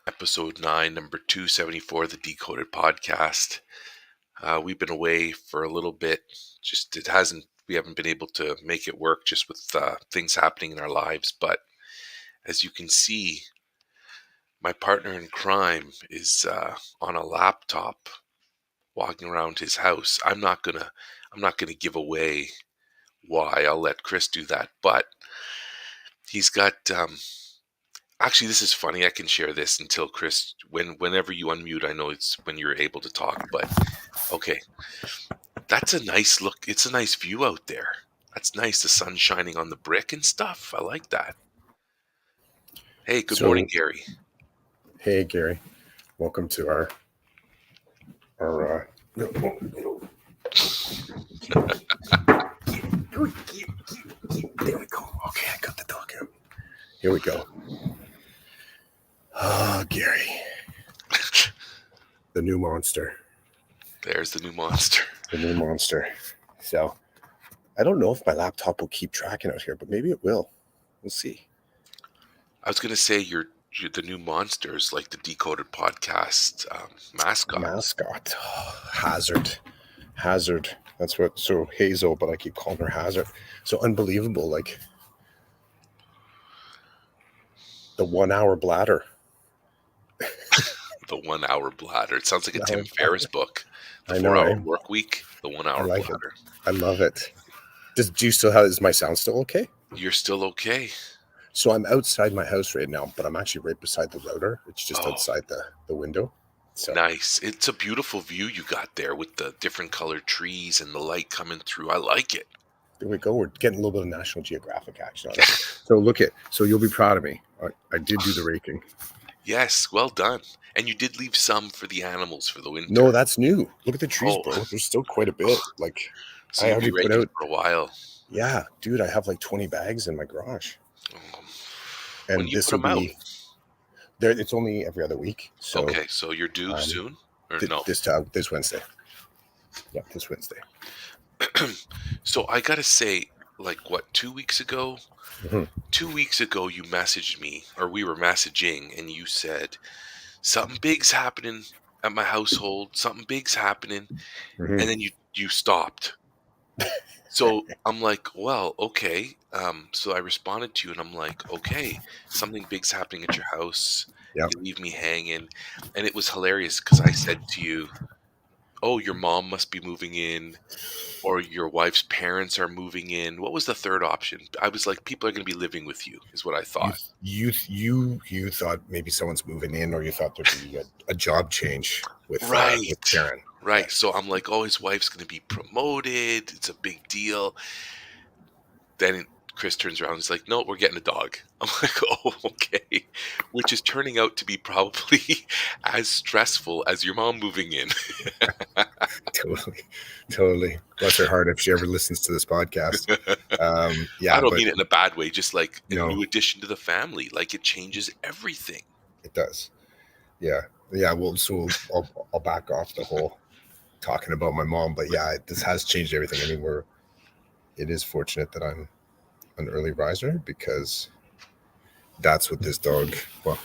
Episode 9, number 274, the Decoded Podcast. We've been away for a little bit. We haven't been able to make it work just with things happening in our lives. But as you can see, my partner in crime is on a laptop walking around his house. I'm not gonna give away why. I'll let Chris do that. But he's got actually, this is funny. I can share this until Chris, whenever you unmute, I know it's when you're able to talk, but okay. That's a nice look. It's a nice view out there. That's nice. The sun shining on the brick and stuff. I like that. Hey, good morning, Gary. Hey, Gary. Welcome to our there we go. Okay, I got the dog out. Here we go. Oh, Gary. The new monster. There's the new monster. The new monster. So, I don't know if my laptop will keep tracking out here, but maybe it will. We'll see. I was going to say you're the new monsters, like the Decoded Podcast mascot. Mascot. Oh, Hazard. That's what. So Hazel, but I keep calling her Hazard. So unbelievable. Like the 1 hour bladder. The 1 hour bladder. It sounds like a Tim Ferriss book. The I know. 4 hour work week. The 1 hour bladder. I love it. Do you still have? Is my sound still okay? You're still okay. So I'm outside my house right now, but I'm actually right beside the router. It's just outside the window. So. Nice. It's a beautiful view you got there with the different colored trees and the light coming through. I like it. There we go. We're getting a little bit of National Geographic action on it. So look at. So you'll be proud of me. I did do the raking. Yes, well done. And you did leave some for the animals for the winter. No, that's new. Look at the trees, bro. There's still quite a bit. Like so I already put out for a while. Yeah, dude. I have like 20 bags in my garage. And this will be. There, it's only every other week. So, okay, so you're due soon? Or no? This Wednesday. Yeah, this Wednesday. So I got to say, like, 2 weeks ago? Mm-hmm. 2 weeks ago, you messaged me, or we were messaging, and you said, something big's happening at my household. Something big's happening. Mm-hmm. And then you stopped. So I'm like, well, okay. So I responded to you and I'm like, okay, something big's happening at your house. Yep. You leave me hanging. And it was hilarious because I said to you, oh, your mom must be moving in or your wife's parents are moving in. What was the third option? I was like, people are going to be living with you is what I thought. You thought maybe someone's moving in or you thought there'd be a job change with Karen. Right. So I'm like, oh, his wife's going to be promoted. It's a big deal. Then Chris turns around and is like, no, we're getting a dog. I'm like, oh, okay. Which is turning out to be probably as stressful as your mom moving in. Totally. Bless her heart if she ever listens to this podcast. Yeah, I don't mean it in a bad way. Just like a new addition to the family. Like it changes everything. It does. Yeah. Well, so I'll back off the whole talking about my mom, but yeah, this has changed everything. I mean, it is fortunate that I'm an early riser because that's what this dog, well,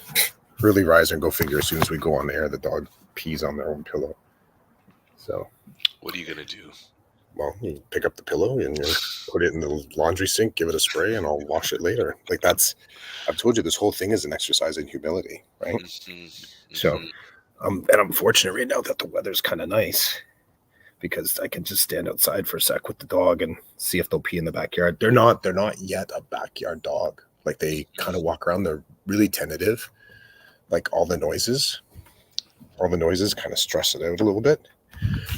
early riser and go figure, as soon as we go on the air, the dog pees on their own pillow. So what are you going to do? Well, you pick up the pillow and you put it in the laundry sink, give it a spray, and I'll wash it later. Like I've told you this whole thing is an exercise in humility, right? Mm-hmm. So, and I'm fortunate right now that the weather's kind of nice because I can just stand outside for a sec with the dog and see if they'll pee in the backyard. They're not yet a backyard dog. Like they kind of walk around. They're really tentative. Like all the noises kind of stress it out a little bit.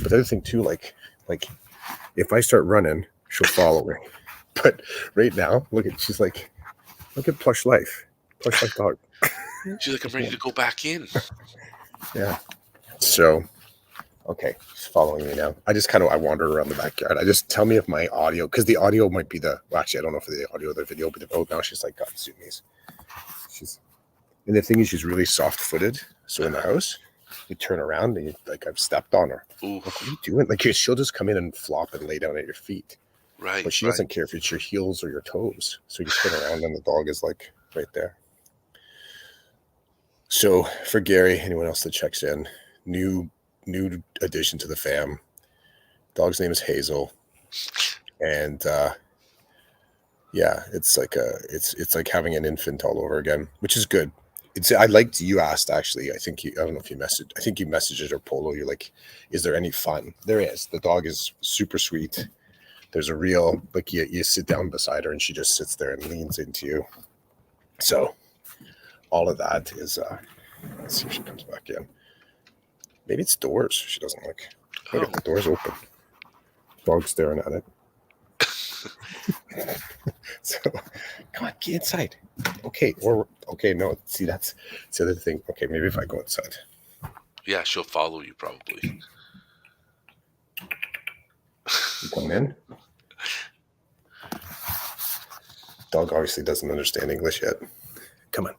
But the other thing too, like if I start running, she'll follow me. But right now, look at Plush Life dog. She's like, I'm ready to go back in. Yeah. So, okay, she's following me now. I wander around the backyard. Just tell me if my audio, because the audio might be actually, I don't know if the audio or the video, but now she's like, God, suit me. And the thing is, she's really soft-footed. So in the house, you turn around and I've stepped on her. Ooh. Like, what are you doing? Like she'll just come in and flop and lay down at your feet. Right. But she doesn't care if it's your heels or your toes. So you turn around and the dog is like right there. So for Gary, anyone else that checks in, new addition to the fam. Dog's name is Hazel, and yeah, it's like it's like having an infant all over again, which is good. It's I liked you asked actually. I don't know if you messaged. I think you messaged it or Polo. You're like, is there any fun? There is. The dog is super sweet. There's a real like you sit down beside her and she just sits there and leans into you. So all of that is. Let's see if she comes back in. Maybe it's doors she doesn't like. Look Oh, at the doors open. Dog staring at it. So come on, get inside. Okay, or okay, no. See, that's the other thing. Okay, maybe if I go inside. yeah, she'll follow you probably. You come in. Dog obviously doesn't understand English yet. Come on.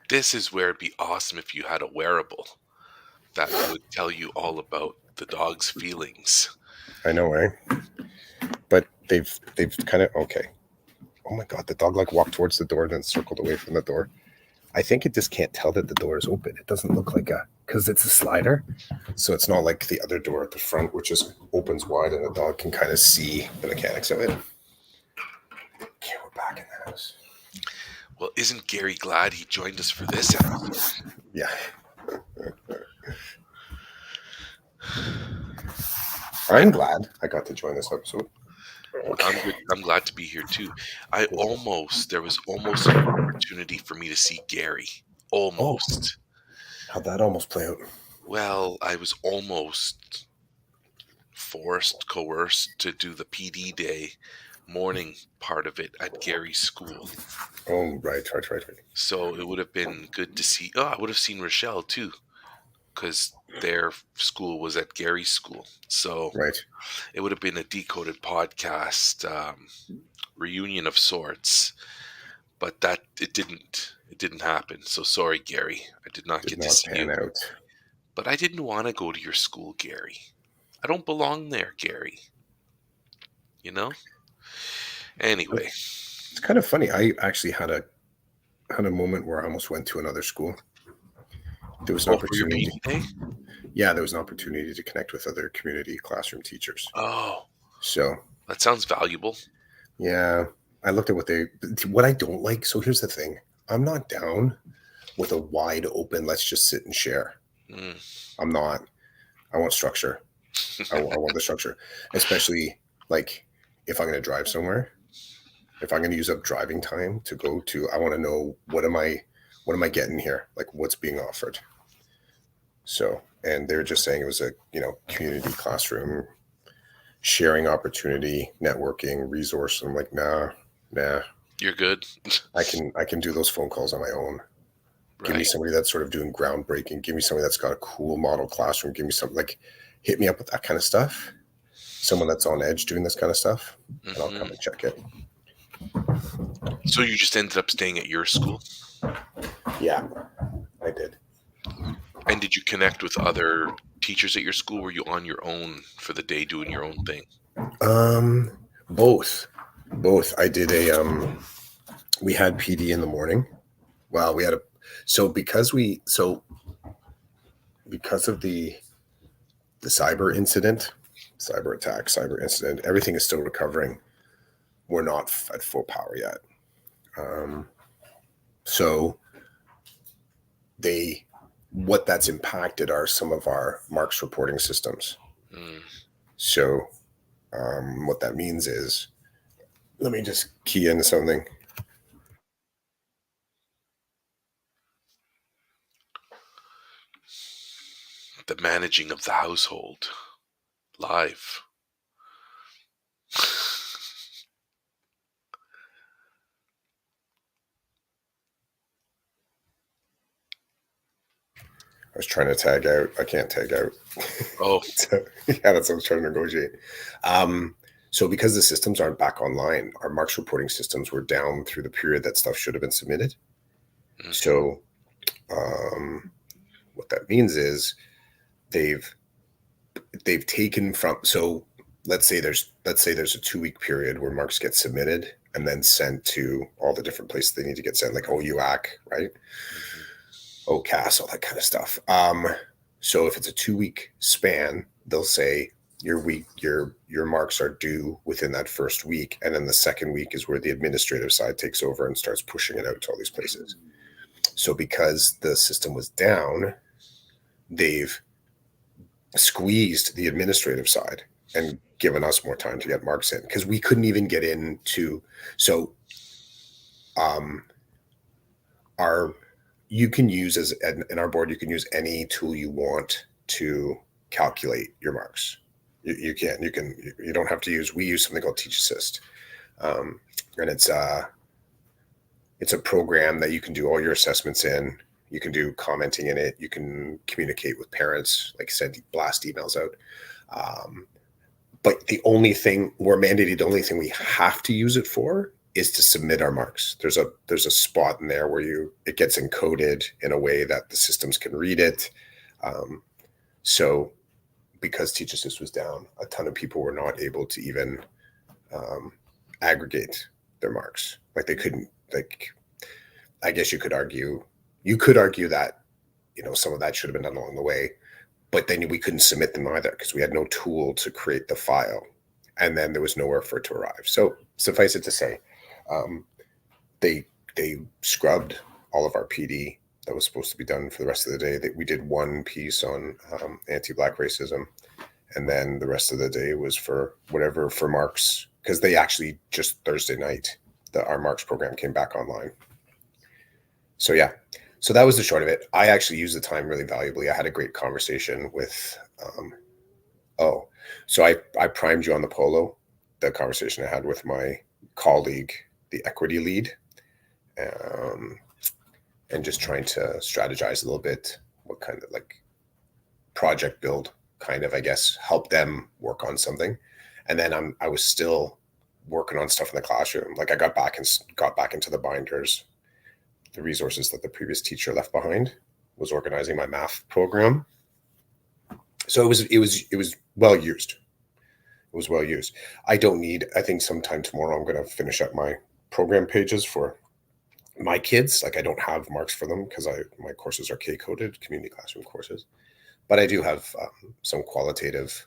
This is where it'd be awesome if you had a wearable that would tell you all about the dog's feelings. I know, right? But they've kind of okay. Oh my god, the dog like walked towards the door and then circled away from the door. I think it just can't tell that the door is open. It doesn't look like because it's a slider, so it's not like the other door at the front, which just opens wide and the dog can kind of see the mechanics of it. Okay, we're back in the house. Well, isn't Gary glad he joined us for this episode? Yeah. I'm glad I got to join this episode. Okay. I'm glad to be here too. There was almost an opportunity for me to see Gary. Almost. How'd that almost play out? Well, I was almost coerced to do the PD day morning part of it at Gary's school. Oh, right. So it would have been good to see. Oh, I would have seen Rochelle too, because their school was at Gary's school. So Right. it would have been a decoded podcast reunion of sorts. But that it didn't happen. So sorry, Gary. I did not get to see you. Out. But I didn't want to go to your school, Gary. I don't belong there, Gary. You know? Anyway. It's kind of funny. I actually had a moment where I almost went to another school. There was an opportunity. Yeah, there was an opportunity to connect with other community classroom teachers. Oh. So that sounds valuable. Yeah. I looked at what I don't like. So here's the thing. I'm not down with a wide open, let's just sit and share. I'm not. I want structure. I want the structure, especially like if I'm going to drive somewhere, if I'm going to use up driving time to go to, I want to know what am I getting here? Like what's being offered. So, and they're just saying it was a, community classroom sharing opportunity, networking, resource. I'm like, nah. You're good. I can do those phone calls on my own. Right. Give me somebody that's sort of doing groundbreaking. Give me somebody that's got a cool model classroom. Give me something like, hit me up with that kind of stuff. Someone that's on edge doing this kind of stuff, and I'll come and check it. So you just ended up staying at your school? Yeah, I did. And did you connect with other teachers at your school? Were you on your own for the day doing your own thing? Both. I did we had PD in the morning. Well, we had because of the cyber incident, cyber attack, cyber incident, everything is still recovering. We're not at full power yet. So what that's impacted are some of our marks reporting systems. So what that means is, let me just key in something. The managing of the household live. I was trying to tag out. I can't tag out. Oh. So, yeah, that's what I was trying to negotiate. So because the systems aren't back online, our marks reporting systems were down through the period that stuff should have been submitted. Mm-hmm. So what that means is they've taken from, so let's say there's a 2-week period where marks get submitted and then sent to all the different places they need to get sent, like OUAC, right? Mhm. OCAS, all that kind of stuff. So if it's a 2 week span, they'll say your marks are due within that first week, and then the second week is where the administrative side takes over and starts pushing it out to all these places. So because the system was down, they've squeezed the administrative side and given us more time to get marks in, because we couldn't even get into. So um our you can use, as in our board, you can use any tool you want to calculate your marks. You don't have to use, we use something called Teach Assist. And it's a program that you can do all your assessments in. You can do commenting in it. You can communicate with parents, like send blast emails out. But the only thing we're mandated, the only thing we have to use it for is to submit our marks. There's a spot in there where it gets encoded in a way that the systems can read it. So because Teach Assist was down, a ton of people were not able to even aggregate their marks. Like they couldn't, like, I guess you could argue that, some of that should have been done along the way, but then we couldn't submit them either because we had no tool to create the file, and then there was nowhere for it to arrive. So suffice it to say, they scrubbed all of our PD that was supposed to be done for the rest of the day. We did one piece on anti-Black racism, and then the rest of the day was for marks, because they actually just Thursday night our marks program came back online. So yeah, so that was the short of it. I actually used the time really valuably. I had a great conversation with so I primed you on the polo, the conversation I had with my colleague, the equity lead, and just trying to strategize a little bit, what kind of like project build, kind of, I guess, help them work on something. And then I was still working on stuff in the classroom. Like I got back into the binders, the resources that the previous teacher left behind, was organizing my math program. So it was well used. It was well used. I think sometime tomorrow I'm going to finish up my program pages for my kids. Like I don't have marks for them because my courses are K-coded, community classroom courses, but I do have some qualitative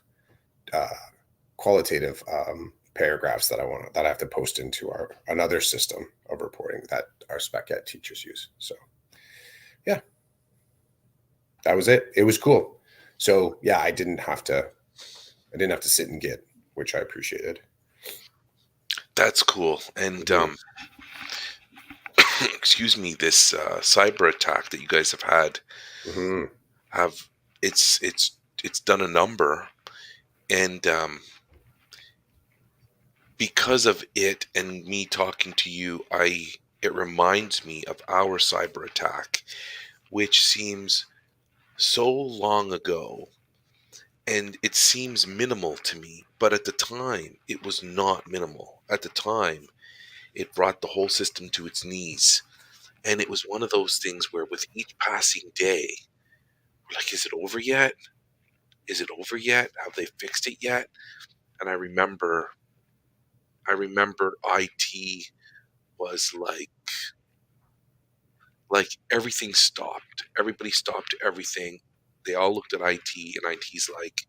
paragraphs that I have to post into another system of reporting that our spec ed teachers use. So yeah, that was it. It was cool. So yeah, I didn't have to sit and get, which I appreciated. That's cool. And excuse me, this cyber attack that you guys have had, Mm-hmm. have it's done a number, and because of it and me talking to you, it reminds me of our cyber attack, which seems so long ago, and it seems minimal to me, but at the time it was not minimal. At the time it brought the whole system to its knees, and it was one of those things where with each passing day, we're like, is it over yet? Is it over yet? Have they fixed it yet? And I remember IT was like everything stopped. Everybody stopped everything. They all looked at IT, and IT's like,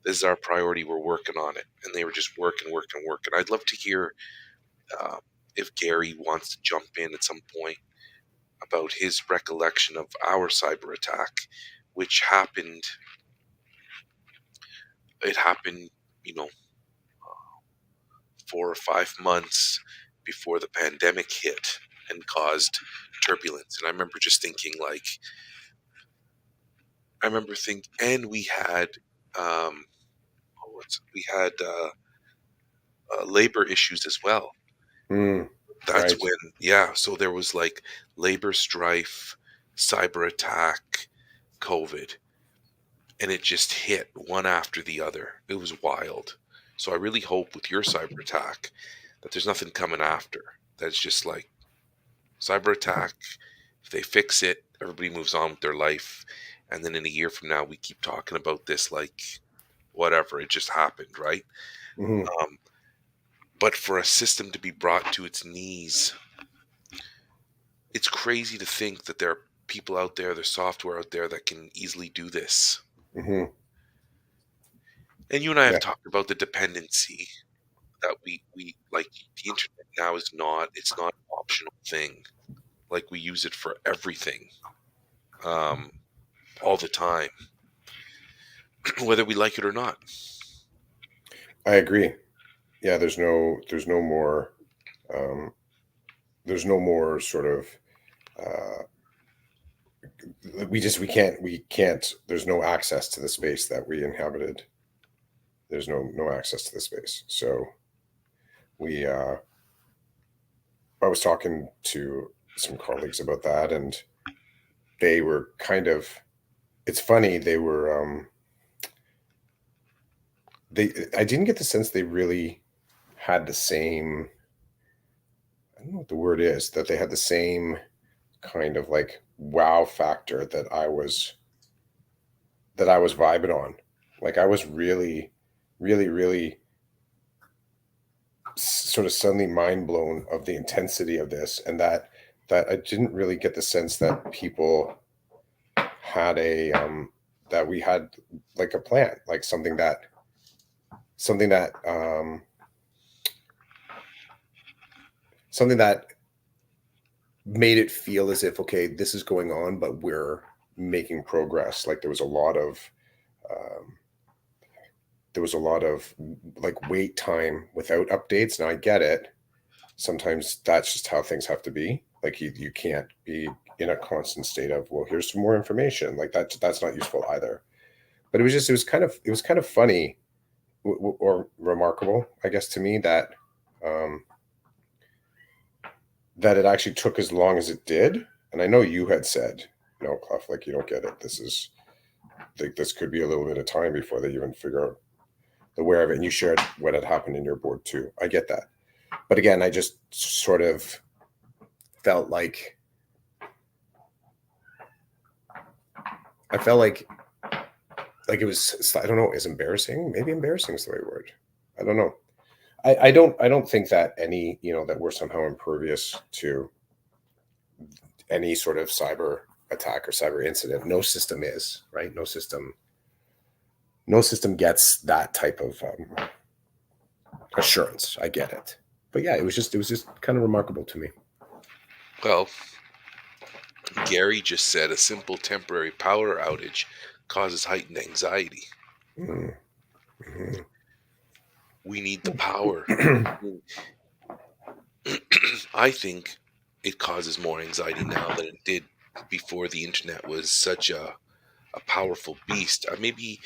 this is our priority. We're working on it. And they were just working, working, working. I'd love to hear uh, if Gary wants to jump in at some point about his recollection of our cyber attack, which happened. It happened, you know, 4 or 5 months before the pandemic hit and caused turbulence. And I remember just thinking, like, and we had, um, we had labor issues as well. That's Right. when, yeah. So there was like labor strife, cyber attack, COVID, and it just hit one after the other. It was wild. So I really hope with your cyber attack that there's nothing coming after. That's just like cyber attack. If they fix it, everybody moves on with their life. And then in a year from now, we keep talking about this like whatever, it just happened, right? Mm-hmm. Um, But for a system to be brought to its knees, it's crazy to think that there are people out there, there's software out there that can easily do this. Hmm. And you and I have Yeah, talked about the dependency that we like. The internet now is not, it's not an optional thing. Like, we use it for everything, um, all the time, whether we like it or not. I agree. Yeah, um, there's no more sort of uh, we can't. There's no access to the space that we inhabited. There's no access to the space. So we I was talking to some colleagues about that, and they were kind of. It's funny. They. I didn't get the sense they really had the same. I don't know what the word is. That they had the same kind of like wow factor that I was vibing on. Like I was really, really, really sort of suddenly mind blown of the intensity of this, and that I didn't really get the sense that people had a that we had like a plan, like something that something that made it feel as if okay, this is going on, but we're making progress. Like um, there was a lot of like wait time without updates. Now I get it. Sometimes that's just how things have to be. Like you can't be in a constant state of well, here's some more information. Like that's not useful either. But it was kind of funny or remarkable, I guess, to me um, that it actually took as long as it did. And I know you had said, no, Clef, like you don't get it. This could be a little bit of time before they even figure out aware of it. And you shared what had happened in your board too. I get that. But again, I just sort of felt like I felt like it was I don't know, is embarrassing. Maybe embarrassing is the right word. I don't know. I don't think that that we're somehow impervious to any sort of cyber attack or cyber incident. No system is, right. No system gets that type of assurance. I get it. But yeah, it was just kind of remarkable to me. Well, Gary just said a simple temporary power outage causes heightened anxiety. Mm-hmm. We need the power. I think it causes more anxiety now than it did before the internet was such a powerful beast. Maybe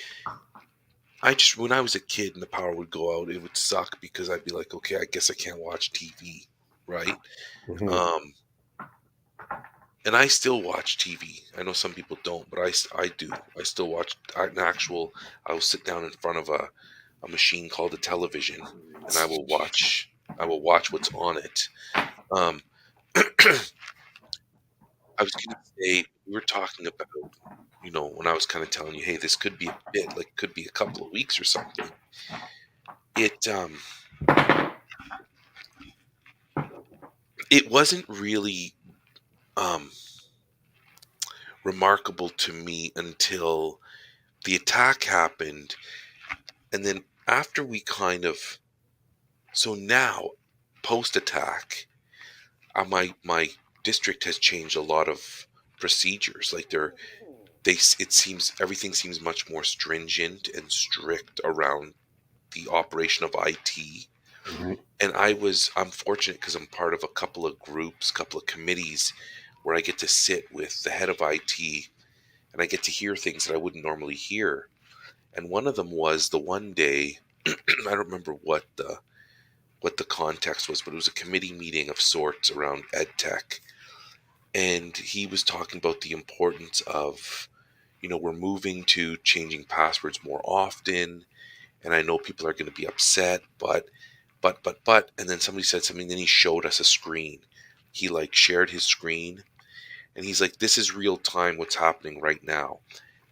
I just, when I was a kid and the power would go out, it would suck because I'd be like, okay, I guess I can't watch TV, right? Hmm. Um, and I still watch TV. I know some people don't, but I do. I still watch an actual. I will sit down in front of a machine called a television, and I will watch. I will watch what's on it. Um, I was going to say, we were talking about, when I was kind of telling you, hey, this could be a bit, like, could be a couple of weeks or something. It it wasn't really um remarkable to me until the attack happened, and then after we kind of, so now, post attack, my district has changed a lot of procedures. Like, it seems everything seems much more stringent and strict around the operation of IT. Hmm. And I'm fortunate because I'm part of a couple of groups, couple of committees where I get to sit with the head of IT, and I get to hear things that I wouldn't normally hear. And one of them was the one day, I don't remember what the context was, but it was a committee meeting of sorts around ed tech. And he was talking about the importance of, we're moving to changing passwords more often. And I know people are going to be upset, but, and then somebody said something, then he showed us a screen. He like shared his screen, and he's like, this is real time what's happening right now.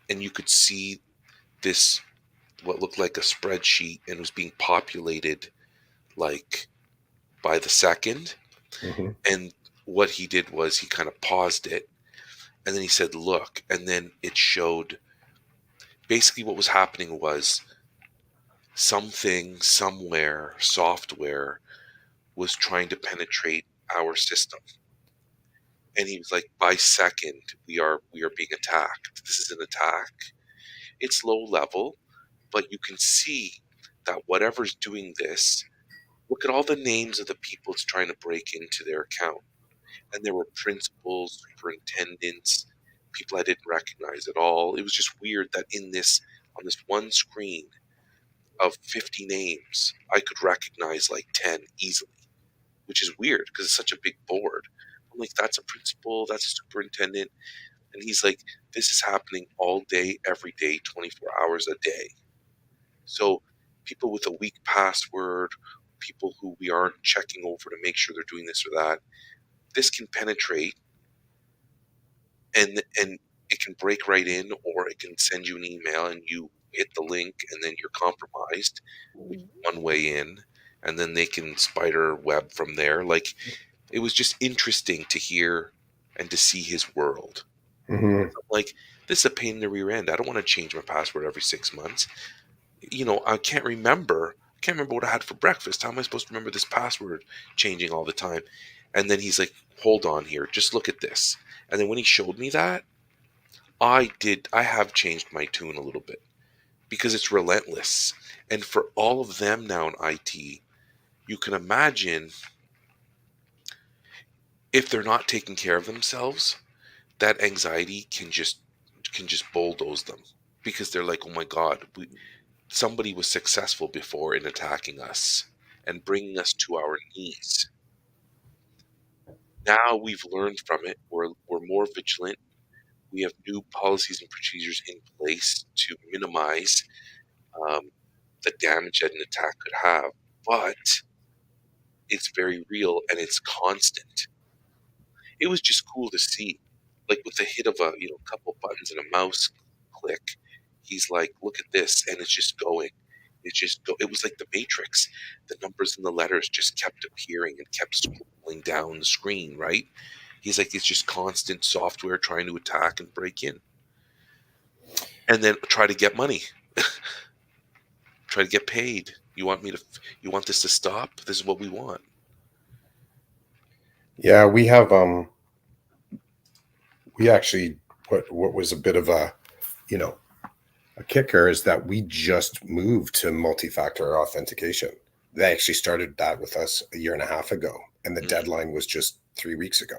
And you could see this, what looked like a spreadsheet, and was being populated like by the second. Hmm. And what he did was he kind of paused it, and then he said, "Look," and then it showed basically what was happening was something somewhere, software was trying to penetrate our system. And he was like, by second, we are being attacked. This is an attack. It's low level, but you can see that whatever's doing this, look at all the names of the people it's trying to break into their account. And there were principals, superintendents, people I didn't recognize at all. It was just weird that on this one screen of 50 names, I could recognize like 10 easily, which is weird because it's such a big board. I'm like, that's a principal, that's a superintendent. And he's like, this is happening all day, every day, 24 hours a day. So people with a weak password, people who we aren't checking over to make sure they're doing this or that, this can penetrate and it can break right in, or it can send you an email and you hit the link and then you're compromised, which is one way in, and then they can spider web from there. Like, it was just interesting to hear and to see his world. Hmm. Like, this is a pain in the rear end. I don't want to change my password every 6 months. I can't remember. I can't remember what I had for breakfast. How am I supposed to remember this password changing all the time? And then he's like, hold on here. Just look at this. And then when he showed me that, I have changed my tune a little bit because it's relentless. And for all of them now in IT, you can imagine if they're not taking care of themselves, that anxiety can just bulldoze them because they're like, oh my God, somebody was successful before in attacking us and bringing us to our knees. Now we've learned from it. We're more vigilant. We have new policies and procedures in place to minimize um, the damage that an attack could have. But it's very real and it's constant. It was just cool to see, like with the hit of a couple buttons and a mouse click. He's like, look at this, and it's just going. It was like the Matrix. The numbers and the letters just kept appearing and kept scrolling down the screen, right? He's like, it's just constant software trying to attack and break in, and then try to get money, try to get paid. You want this to stop? This is what we want. Yeah, we actually, what was a bit of you know a kicker is that we just moved to multi-factor authentication. They actually started that with us a year and a half ago, and the Mm, deadline was just 3 weeks ago.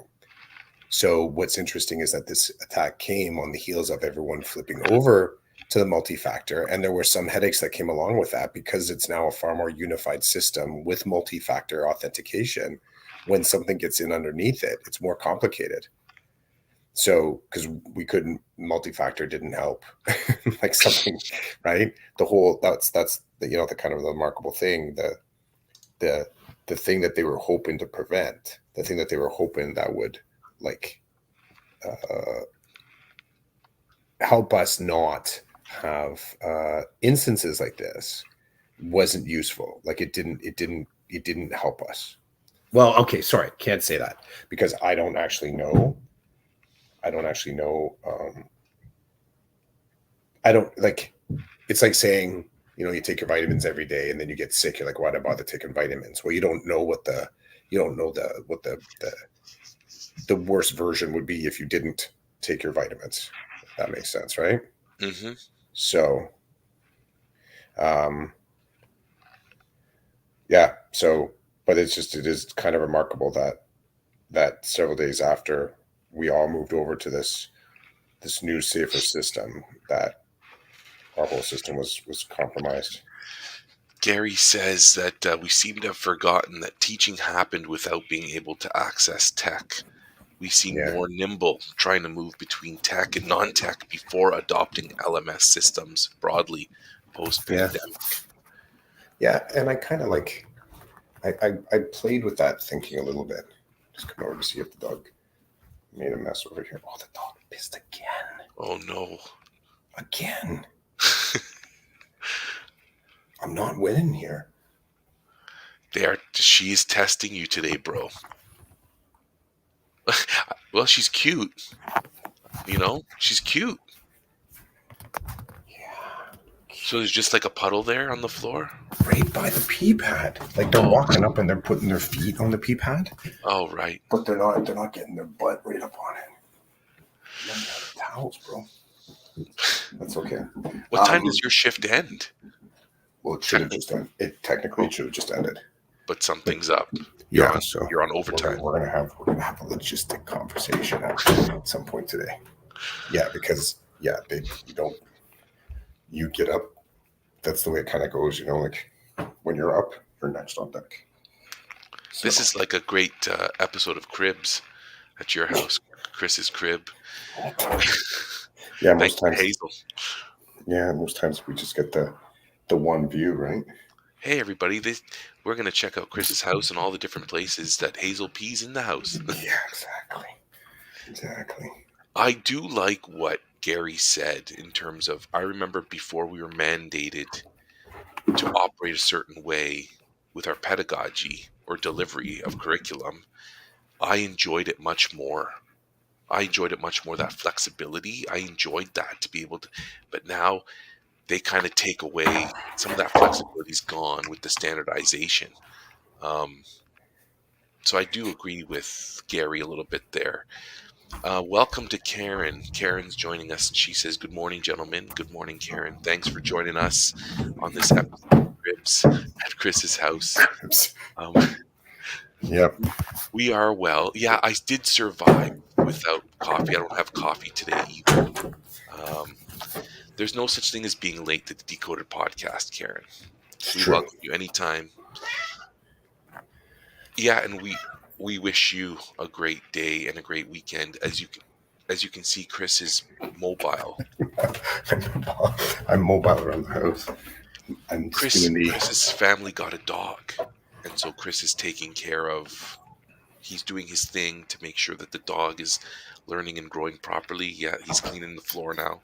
So what's interesting is that this attack came on the heels of everyone flipping over to the multi-factor, and there were some headaches that came along with that because it's now a far more unified system with multi-factor authentication. When something gets in underneath it, it's more complicated. So because we couldn't, multi-factor didn't help. Like something, right? The whole, that's the, the kind of the remarkable thing, the the thing that they were hoping to prevent, the thing that they were hoping that would, like, uh, help us not have instances like this, wasn't useful. Like it didn't help us. Well, okay, sorry, can't say that because I don't actually know. I don't like. It's like saying, you take your vitamins every day and then you get sick. You're like, why'd I bother taking vitamins? Well, you don't know what the worst version would be if you didn't take your vitamins. If that makes sense, right? mm-hmm. So, um, yeah. So, but it is kind of remarkable that several days after we all moved over to this new safer system, that our whole system was compromised. Gary says that we seem to have forgotten that teaching happened without being able to access tech. We seem Yeah, more nimble trying to move between tech and non tech before adopting LMS systems broadly post yeah, pandemic. yeah. And I kind of like I played with that thinking a little bit. Just come over to see if the dog made a mess over here. Oh, the dog pissed again. Oh no. Again. I'm not winning here. She's testing you today, bro. Well, she's cute. She's cute. Yeah. So there's just like a puddle there on the floor. Right by the pee pad. Like they're Oh, walking up and they're putting their feet on the pee pad. oh, right. But they're not getting their butt right up on it. Run out of towels, bro. That's okay. What time does your shift end? Well, it should have just ended. Technically, it should have just ended. But something's up. Yeah, You're on overtime. We're gonna have a logistic conversation at some point today. Yeah, because you get up. That's the way it kind of goes, like when you're up, you're next on deck. So, This is like a great episode of Cribs at your house, Chris's crib. yeah, Thanks most times, Hazel. yeah, most times we just get the one view, right? Hey everybody, we're gonna check out Chris's house and all the different places that Hazel pees in the house. Yeah, exactly. I do like what Gary said in terms of, I remember before we were mandated to operate a certain way with our pedagogy or delivery of curriculum, I enjoyed it much more. That flexibility. I enjoyed that to be able to, but now they kind of take away some of that flexibility's gone with the standardization. So I do agree with Gary a little bit there. Welcome to Karen. Karen's joining us. She says, "Good morning, gentlemen." Good morning, Karen. Thanks for joining us on this episode of Cribs at Chris's house. Yep. We are well. Yeah, I did survive without coffee. I don't have coffee today either. There's no such thing as being late to the Decoded podcast, Karen. We welcome you anytime. Yeah, and we wish you a great day and a great weekend. As you can see, Chris is mobile. I'm mobile around the house. Chris's family got a dog, and so Chris is taking care of. He's doing his thing to make sure that the dog is learning and growing properly. Yeah, he's cleaning the floor now.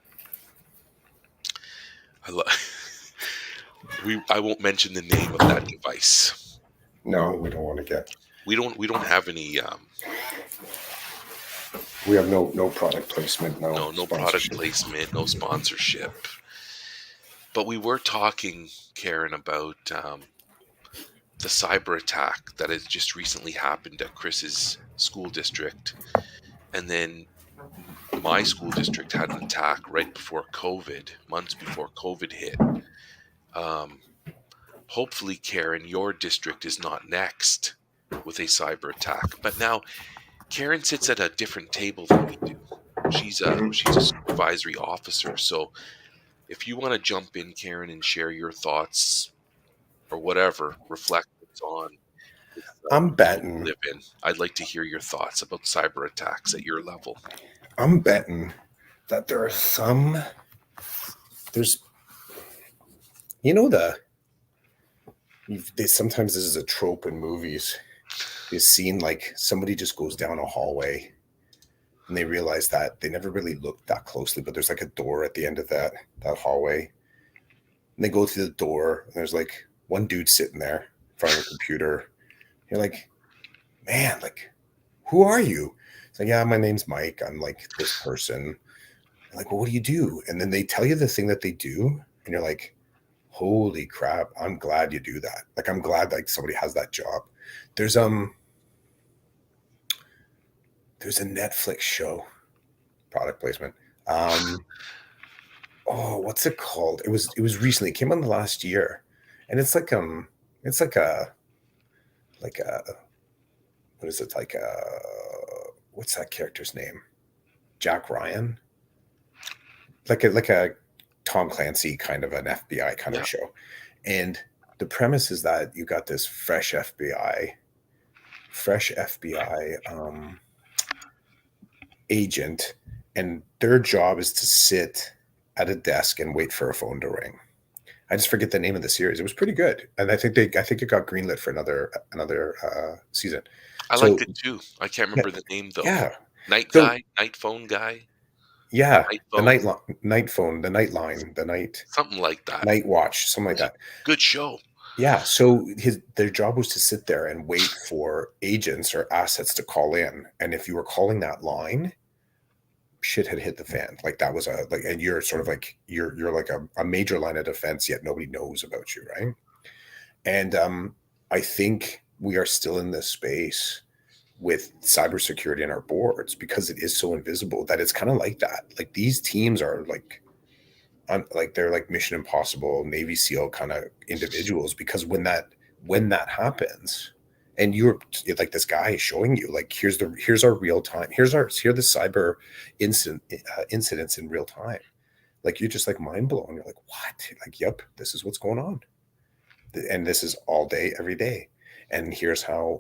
I won't mention the name of that device. No, we don't want to get. We don't have any. We have no product placement. No product placement. No sponsorship. But we were talking, Karen, about the cyber attack that has just recently happened at Chris's school district, and then my school district had an attack right before COVID, months before COVID hit. Hopefully, Karen, your district is not next with a cyber attack. But now, Karen sits at a different table than we do. She's a supervisory officer. So, if you want to jump in, Karen, and share your thoughts or whatever reflections on this, I'm betting. Live in, I'd like to hear your thoughts about cyber attacks at your level. I'm betting that there are some. There's, sometimes this is a trope in movies. You've seen like somebody just goes down a hallway and they realize that they never really looked that closely, but there's like a door at the end of that hallway. And they go through the door and there's like one dude sitting there in front of a computer. You're like, man, like, who are you? It's like, yeah, my name's Mike. I'm like this person. I'm like, well, what do you do? And then they tell you the thing that they do. And you're like, holy crap, I'm glad you do that. Like, I'm glad like somebody has that job. There's a Netflix show, product placement. What's it called? It was recently, it came on the last year. And it's like what is it, like what's that character's name? Jack Ryan? Like a Tom Clancy kind of an FBI kind of show. And the premise is that you got this fresh FBI agent, and their job is to sit at a desk and wait for a phone to ring. I just forget the name of the series. It was pretty good, and I think it got greenlit for another season. I liked it too. I can't remember the name though. Yeah, night phone guy. Yeah, the night phone, the night line, the night something like that. Night watch, something like that. Good show. Yeah, so their job was to sit there and wait for agents or assets to call in, and if you were calling that line, shit had hit the fan. Like that was a like, and you're sort of like you're like a major line of defense, yet nobody knows about you, right? And I think we are still in this space with cybersecurity in our boards because it is so invisible that it's kind of like that. Like these teams are like they're like Mission Impossible, Navy SEAL kind of individuals because when that happens, and you're like this guy is showing you like here's our real time, here the cyber incidents in real time. Like you're just like mind blown. You're like, what? Like, yep, this is what's going on, and this is all day, every day. And here's how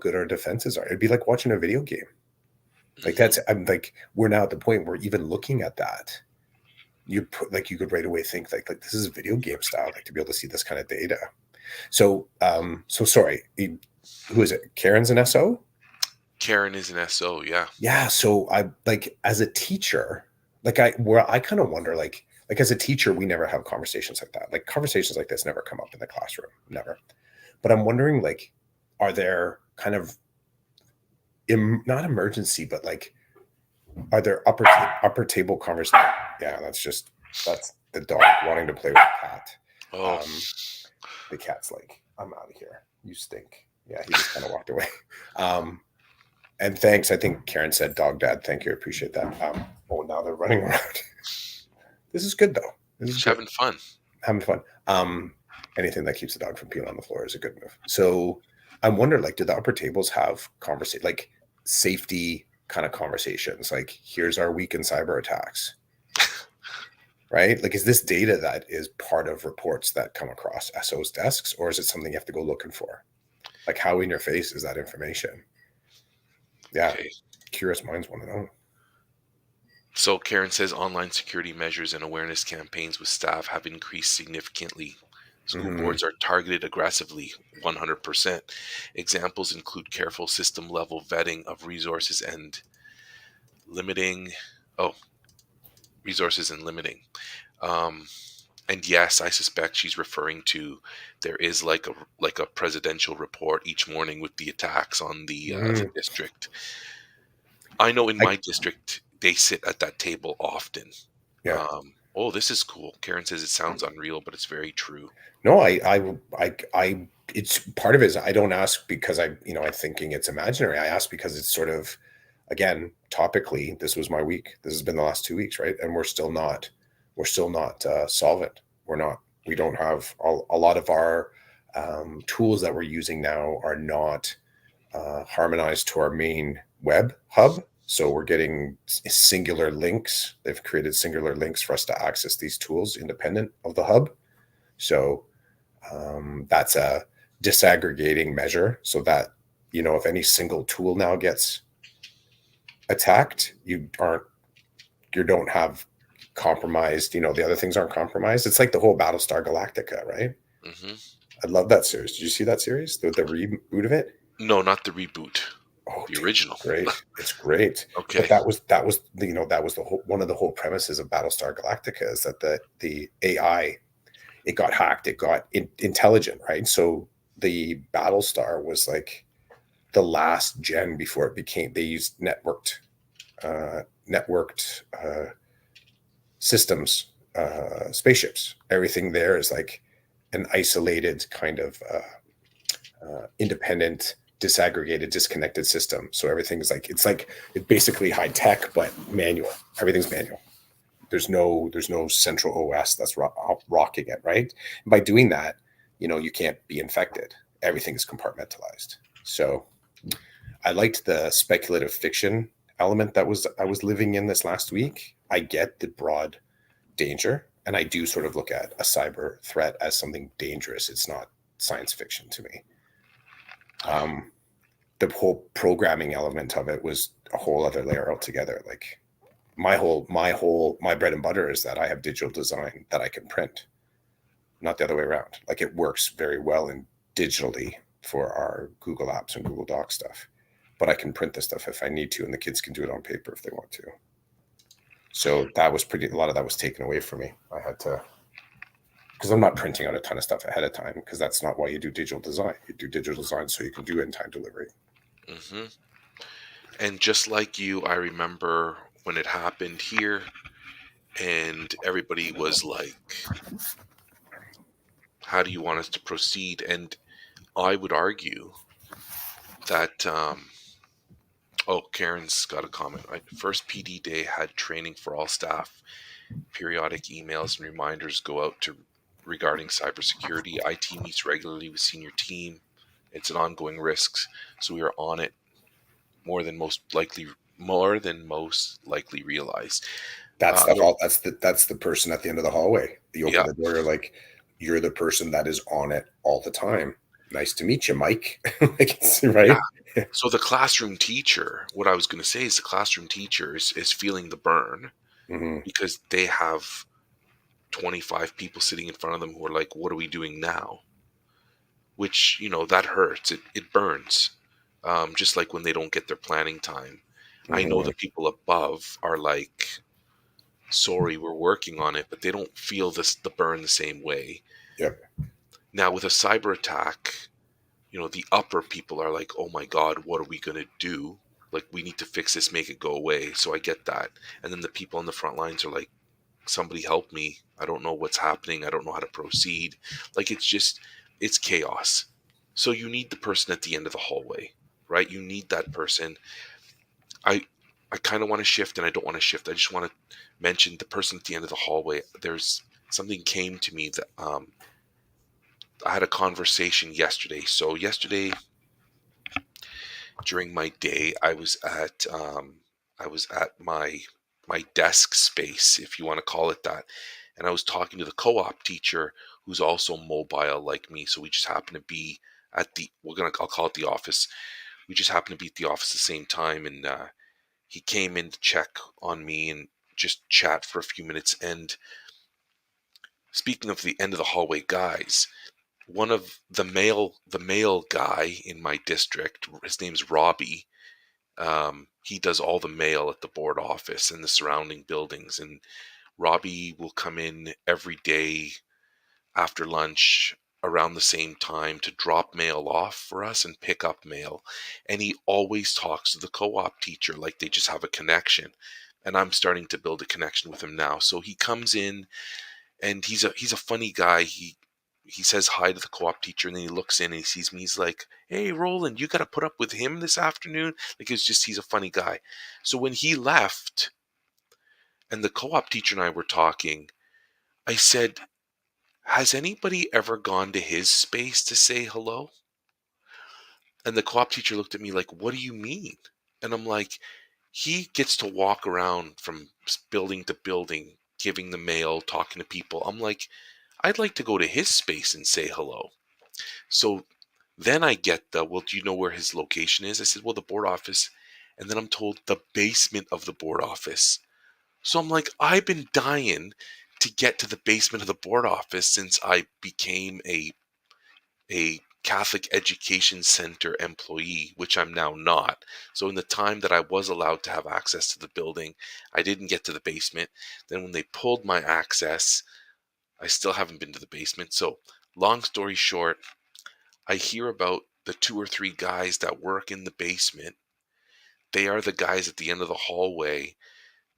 good our defenses are. It'd be like watching a video game. Like Hmm. that's I'm like we're now at the point where even looking at that you put like you could right away think like this is video game style, like to be able to see this kind of data. So sorry, who is it? Karen's an SO? Karen is an SO, yeah. Yeah. So I like as a teacher, like I kind of wonder like as a teacher, we never have conversations like that. Like conversations like this never come up in the classroom, never. But I'm wondering like, are there kind of not emergency, but like are there upper table conversations? Yeah, that's the dog wanting to play with the cat. Oh, Um, the cat's like, I'm out of here. You stink. Yeah, he just kind of walked away. Um, and thanks. I think Karen said dog dad. Thank you. I appreciate that. Oh, now they're running around. This is good though. This is just good. having fun. Having fun. Anything that keeps the dog from peeing on the floor is a good move. So I wonder, like, do the upper tables have conversation like safety kind of conversations? Like, here's our week in cyber attacks, right? Like, is this data that is part of reports that come across SO's desks, or is it something you have to go looking for? Like, how in your face is that information? Yeah, Okay. curious minds want to know. So Karen says online security measures and awareness campaigns with staff have increased significantly. School Mm-hmm. boards are targeted aggressively, 100%. Examples include careful system level vetting of limiting, oh, resources and limiting. Um, and yes, I suspect she's referring to there is like a presidential report each morning with the attacks on the Mm-hmm. district. I know in I my district they sit at that table often. yeah. Oh, this is cool. Karen says it sounds unreal, but it's very true. No, I, it's part of it is I don't ask because I'm thinking it's imaginary. I ask because it's sort of, again, topically, this was my week. This has been the last 2 weeks, right? And we're still not solvent. We don't have a lot of our tools that we're using now are not harmonized to our main web hub. So we're getting singular links. They've created singular links for us to access these tools independent of the hub. So that's a disaggregating measure so that if any single tool now gets attacked, you don't have compromised. The other things aren't compromised. It's like the whole Battlestar Galactica, right? Hmm. I love that series. Did you see that series? The reboot of it? No, not the reboot. Oh, The dude, original. great! It's great. But Okay. that was the whole one of the whole premises of Battlestar Galactica is that the AI it got hacked, it got intelligent, right? So the Battlestar was like the last gen before it became. They used networked systems, spaceships. Everything there is like an isolated kind of independent, disaggregated, disconnected system. So everything is like it's basically high tech but manual. Everything's manual. There's no central OS that's rocking it, right? And by doing that, you can't be infected. Everything is compartmentalized. So I liked the speculative fiction element that I was living in this last week. I get the broad danger, and I do sort of look at a cyber threat as something dangerous. It's not science fiction to me. Um, the whole programming element of it was a whole other layer altogether. Like my bread and butter is that I have digital design that I can print, not the other way around. Like it works very well in digitally for our Google Apps and Google Docs stuff, but I can print this stuff if I need to, and the kids can do it on paper if they want to. So that was a lot of that was taken away from me. I had to because I'm not printing out a ton of stuff ahead of time, because that's not why you do digital design. You do digital design so you can do in-time delivery. Hmm. And just like you, I remember when it happened here, and everybody was like, how do you want us to proceed? And I would argue that, oh, Karen's got a comment. Right? First PD day had training for all staff. Periodic emails and reminders go out to regarding cybersecurity. IT meets regularly with senior team. It's an ongoing risk, so we are on it more than most likely realize. That's the No, hall. That's the person at the end of the hallway. You open yeah, the door, you're like, you're the person that is on it all the time. Nice to meet you, Mike. Like, yeah. right? So the classroom teacher, what I was going to say is the classroom teacher is feeling the burn Hmm. because they have 25 people sitting in front of them who are like, what are we doing now? Which, that hurts. It burns. Just like when they don't get their planning time. I know Hmm. the people above are like, sorry, we're working on it, but they don't feel the burn the same way. Yep. Now with a cyber attack, the upper people are like, oh my God, what are we going to do? Like, we need to fix this, make it go away. So I get that. And then the people on the front lines are like, somebody help me. I don't know what's happening. I don't know how to proceed. Like, it's chaos. So you need the person at the end of the hallway, right? You need that person. I, I kind of want to shift and I don't want to shift. I just want to mention the person at the end of the hallway. There's something came to me that, I had a conversation yesterday. So yesterday during my day, I was at my desk space, if you want to call it that, and I was talking to the co-op teacher who's also mobile like me. So we just happen to be at the I'll call it the office. We just happen to be at the office at the same time, and he came in to check on me and just chat for a few minutes. And speaking of the end of the hallway guys, one of the male guy in my district, his name's Robbie. He does all the mail at the board office and the surrounding buildings. And Robbie will come in every day after lunch around the same time to drop mail off for us and pick up mail. And he always talks to the co-op teacher like they just have a connection. And I'm starting to build a connection with him now. So he comes in and he's a funny guy. He says hi to the co-op teacher and then he looks in and he sees me. He's like, "Hey, Roland, you got to put up with him this afternoon." Like, it's just, he's a funny guy. So when he left and the co-op teacher and I were talking, I said, "Has anybody ever gone to his space to say hello?" And the co-op teacher looked at me like, "What do you mean?" And I'm like, he gets to walk around from building to building, giving the mail, talking to people. I'm like, I'd like to go to his space and say hello. So then I get well, do you know where his location is? I said, well, the board office. And then I'm told the basement of the board office. So I'm like, I've been dying to get to the basement of the board office since I became a Catholic Education Center employee, which I'm now not. So in the time that I was allowed to have access to the building, I didn't get to the basement. Then when they pulled my access, I still haven't been to the basement. So long story short, I hear about the two or three guys that work in the basement. They are the guys at the end of the hallway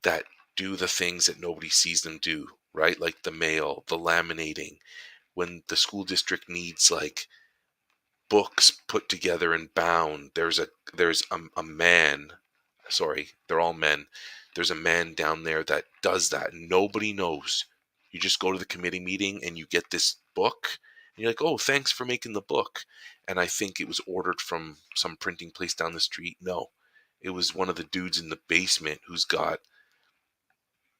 that do the things that nobody sees them do, right? Like the mail, the laminating. When the school district needs like books put together and bound, there's a man, sorry, they're all men. There's a man down there that does that. Nobody knows. You just go to the committee meeting and you get this book and you're like, "Oh, thanks for making the book." And I think it was ordered from some printing place down the street. No, it was one of the dudes in the basement who's got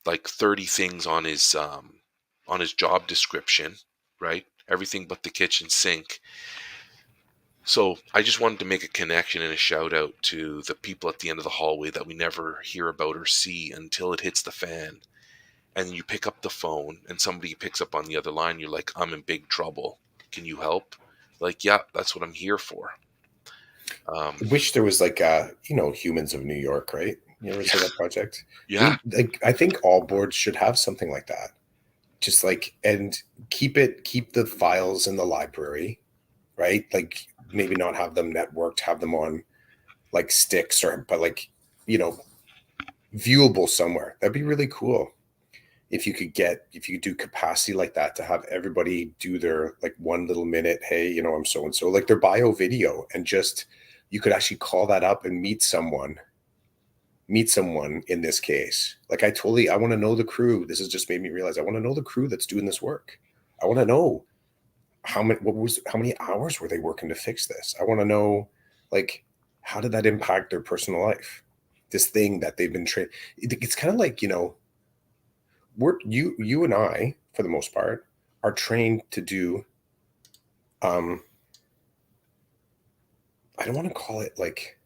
like 30 things on his job description, right? Everything but the kitchen sink. So I just wanted to make a connection and a shout out to the people at the end of the hallway that we never hear about or see until it hits the fan. And you pick up the phone and somebody picks up on the other line. You're like, "I'm in big trouble. Can you help?" Like, yeah, that's what I'm here for. Um, I wish there was like Humans of New York, right? You ever yeah, see that project? yeah, I think all boards should have something like that. just like, and keep the files in the library, right? Like maybe not have them networked, have them on like sticks, or but like, you know, viewable somewhere. That'd be really cool if you could get, if you do capacity like that, to have everybody do their like 1 little minute, hey, you know, I'm so and so, like their bio video, and just you could actually call that up and meet someone in this case. Like I want to know the crew. This has just made me realize I want to know the crew that's doing this work. I want to know how many hours were they working to fix this? I want to know, like, how did that impact their personal life? This thing that they've been trained. It's kind of like, you know, you and I, for the most part, are trained to do. Um, I don't want to call it like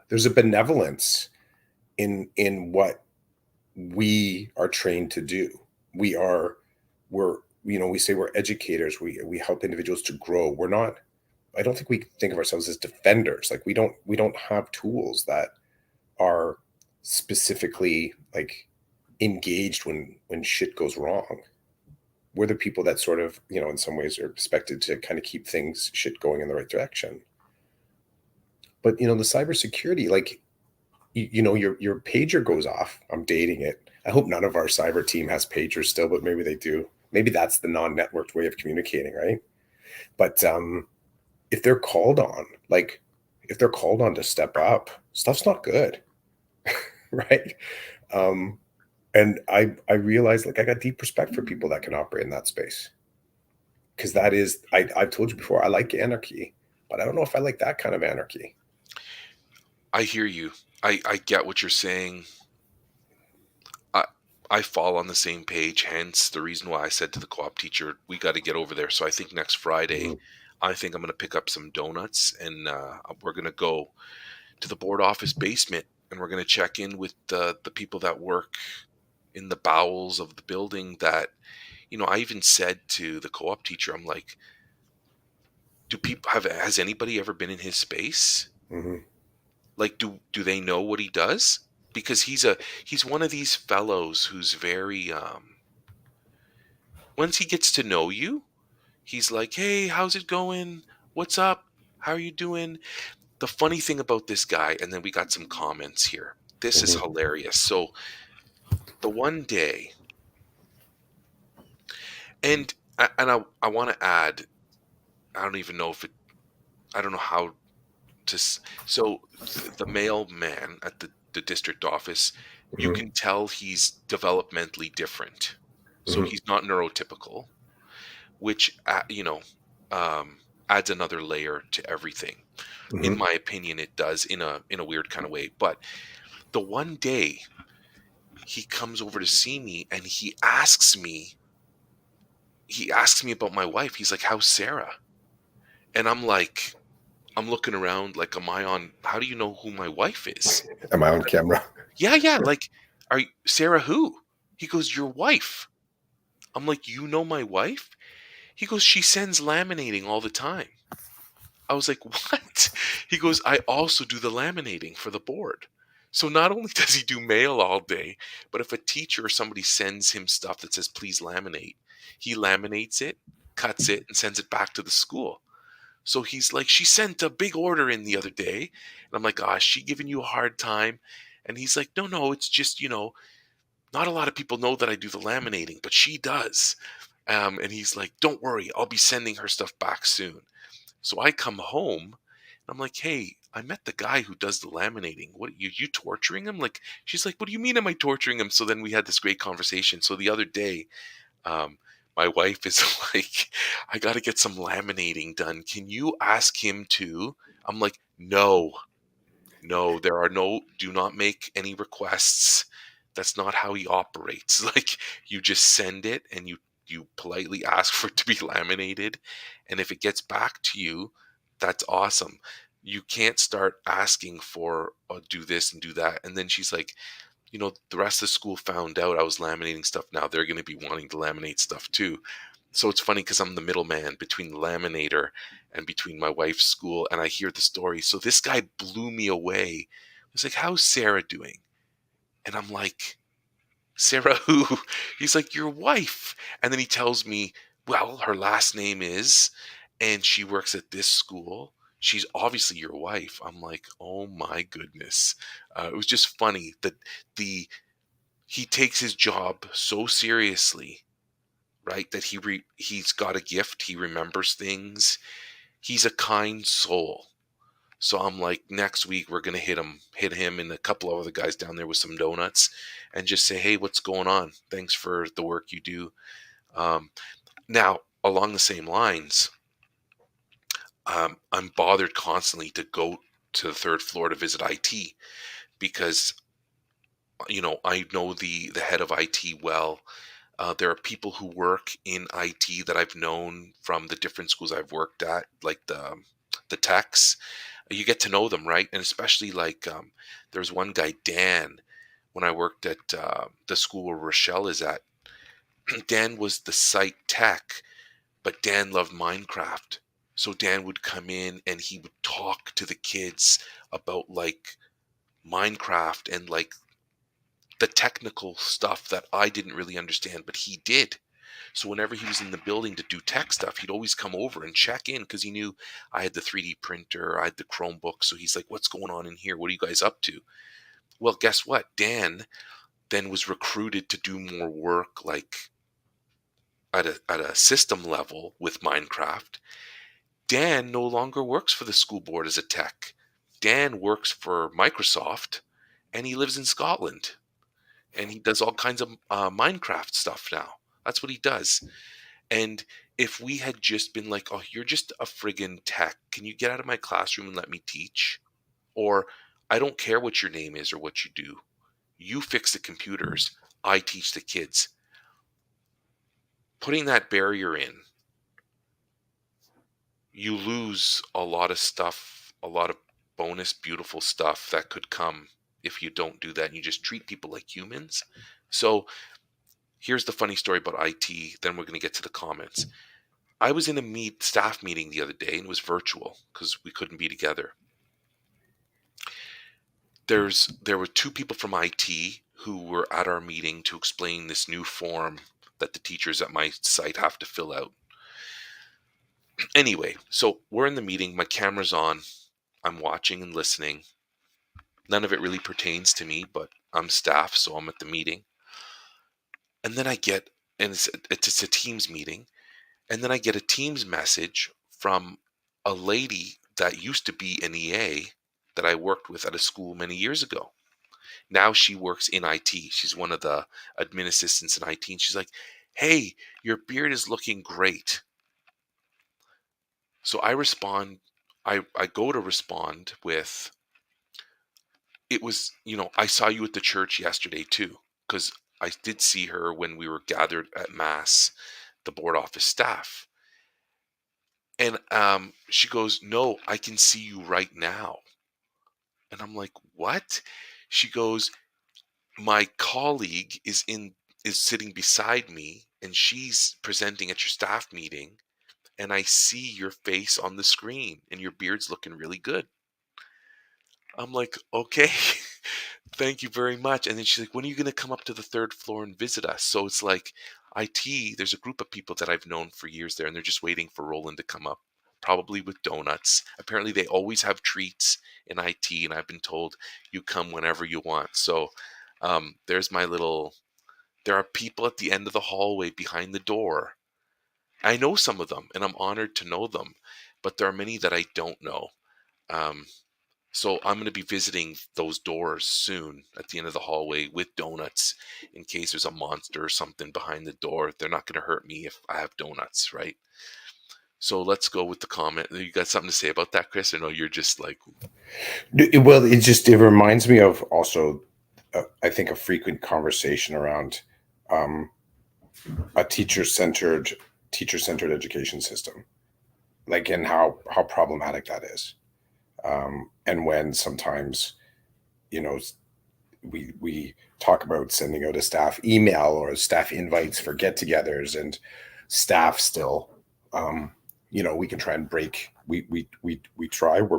there's a benevolence in what we are trained to do. We are we're you know, we say we're educators. We help individuals to grow. We're not. I don't think we think of ourselves as defenders. Like we don't have tools that are specifically like engaged when shit goes wrong. We're the people that sort of, you know, in some ways are expected to kind of keep things shit going in the right direction. But you know, the cybersecurity, like you know, your pager goes off. I'm dating it. I hope none of our cyber team has pagers still, but maybe they do. Maybe that's the non-networked way of communicating, right? But if they're called on, like if they're called on to step up, stuff's not good, right? Um, and I realized, like, I got deep respect for people that can operate in that space, because that is, I've told you before, I like anarchy, but I don't know if I like that kind of anarchy. I hear you. I get what you're saying. I I fall on the same page. Hence the reason why I said to the co-op teacher, we got to get over there. So I think next Friday, Mhm, I think I'm going to pick up some donuts, and we're going to go to the board office basement, and we're going to check in with the people that work in the bowels of the building. That, you know, I even said to the co-op teacher, I'm like, do people have has anybody ever been in his space? mhm, Like, do they know what he does? Because he's one of these fellows who's very once he gets to know you, he's like, "Hey, how's it going? What's up? How are you doing?" The funny thing about this guy, and then we got some comments here. This is mhm, hilarious. So the one day, and I want to add, I don't even know if it, I don't know how to. So the mailman at the district office, you mhm, can tell he's developmentally different. So mhm, he's not neurotypical, which um, adds another layer to everything. In mhm, my opinion, it does in a weird kind of way. But the one day he comes over to see me and he asks me about my wife. He's like, "How's Sarah?" And I'm looking around like, am I on? How do you know who my wife is? am I on camera? Yeah, yeah. Like, are you Sarah? Who? He goes, your wife. I'm like, you know my wife? He goes, she sends laminating all the time. I was like, what? He goes, I also do the laminating for the board. So not only does he do mail all day, but if a teacher or somebody sends him stuff that says, please laminate, he laminates it, cuts it, and sends it back to the school. So he's like, she sent a big order in the other day. And I'm like, ah, is she giving you a hard time? And he's like, no, no, it's just, not a lot of people know that I do the laminating, but she does. And he's like, don't worry, I'll be sending her stuff back soon. So I come home and I'm like, hey, I met the guy who does the laminating. What you torturing him? Like, she's like, what do you mean am I torturing him? So then we had this great conversation. So the other day, um, my wife is like, I got to get some laminating done. Can you ask him to? I'm like, no, no, there are no, do not make any requests. That's not how he operates. Like, you just send it and you politely ask for it to be laminated, and if it gets back to you, that's awesome. You can't start asking for, oh, do this and do that. And then she's like, the rest of the school found out I was laminating stuff. Now they're going to be wanting to laminate stuff too. So it's funny because I'm the middleman between the laminator and between my wife's school, and I hear the story. So this guy blew me away. I was like, how's Sarah doing? And I'm like, Sarah who? He's like, your wife. And then he tells me, well, her last name is, and she works at this school. She's obviously your wife. I'm like, oh my goodness. It was just funny that the he takes his job so seriously, right? That he's got a gift. He remembers things. He's a kind soul. So I'm like, next week we're gonna hit him and a couple of other guys down there with some donuts, and just say, hey, what's going on? Thanks for the work you do. Um, Now, along the same lines, I'm bothered constantly to go to the third floor to visit IT because I know the head of IT well. There are people who work in IT that I've known from the different schools I've worked at, like the techs. You get to know them, right? And especially like there's one guy, Dan, when I worked at the school where Rochelle is at. Dan was the site tech, but Dan loved Minecraft. So Dan would come in and he would talk to the kids about like Minecraft and like the technical stuff that I didn't really understand, but he did. So whenever he was in the building to do tech stuff, he'd always come over and check in because he knew I had the 3D printer, I had the Chromebook. So he's like, what's going on in here? What are you guys up to? Well, guess what? Dan then was recruited to do more work like at a system level with Minecraft. Dan no longer works for the school board as a tech. Dan works for Microsoft and he lives in Scotland and he does all kinds of Minecraft stuff now. That's what he does. And if we had just been like, oh, you're just a friggin' tech, can you get out of my classroom and let me teach? Or I don't care what your name is or what you do. You fix the computers, I teach the kids. Putting that barrier in, you lose a lot of stuff, a lot of bonus, beautiful stuff that could come if you don't do that and you just treat people like humans. So here's the funny story about IT, then we're going to get to the comments. I was in a staff meeting the other day and it was virtual because we couldn't be together. There were two people from IT who were at our meeting to explain this new form that the teachers at my site have to fill out. Anyway, so we're in the meeting, my camera's on, I'm watching and listening. None of it really pertains to me, but I'm staff, so I'm at the meeting. And then it's a Teams meeting, and then I get a Teams message from a lady that used to be an EA that I worked with at a school many years ago. Now she works in IT. She's one of the admin assistants in IT, and she's like, "Hey, your beard is looking great." So I respond, I go to respond with, it was, I saw you at the church yesterday too, because I did see her when we were gathered at Mass, the board office staff. And she goes, no, I can see you right now. And I'm like, what? She goes, my colleague is sitting beside me and she's presenting at your staff meeting and I see your face on the screen and your beard's looking really good. I'm like, okay, thank you very much. And then she's like, when are you going to come up to the third floor and visit us? So it's like there's a group of people that I've known for years there, and they're just waiting for Roland to come up, probably with donuts. Apparently, they always have treats in IT, and I've been told you come whenever you want. So there's my little, there are people at the end of the hallway behind the door. I know some of them, and I'm honored to know them, but there are many that I don't know. Um, so I'm going to be visiting those doors soon at the end of the hallway with donuts in case there's a monster or something behind the door. They're not going to hurt me if I have donuts, right? So let's go with the comment. You got something to say about that, Chris? I know you're just like, Well, it reminds me of also, I think, a frequent conversation around um, a teacher centered education system, like, and how problematic that is. And when sometimes, you know, we talk about sending out a staff email or staff invites for get-togethers, and staff still, we can try and break. We're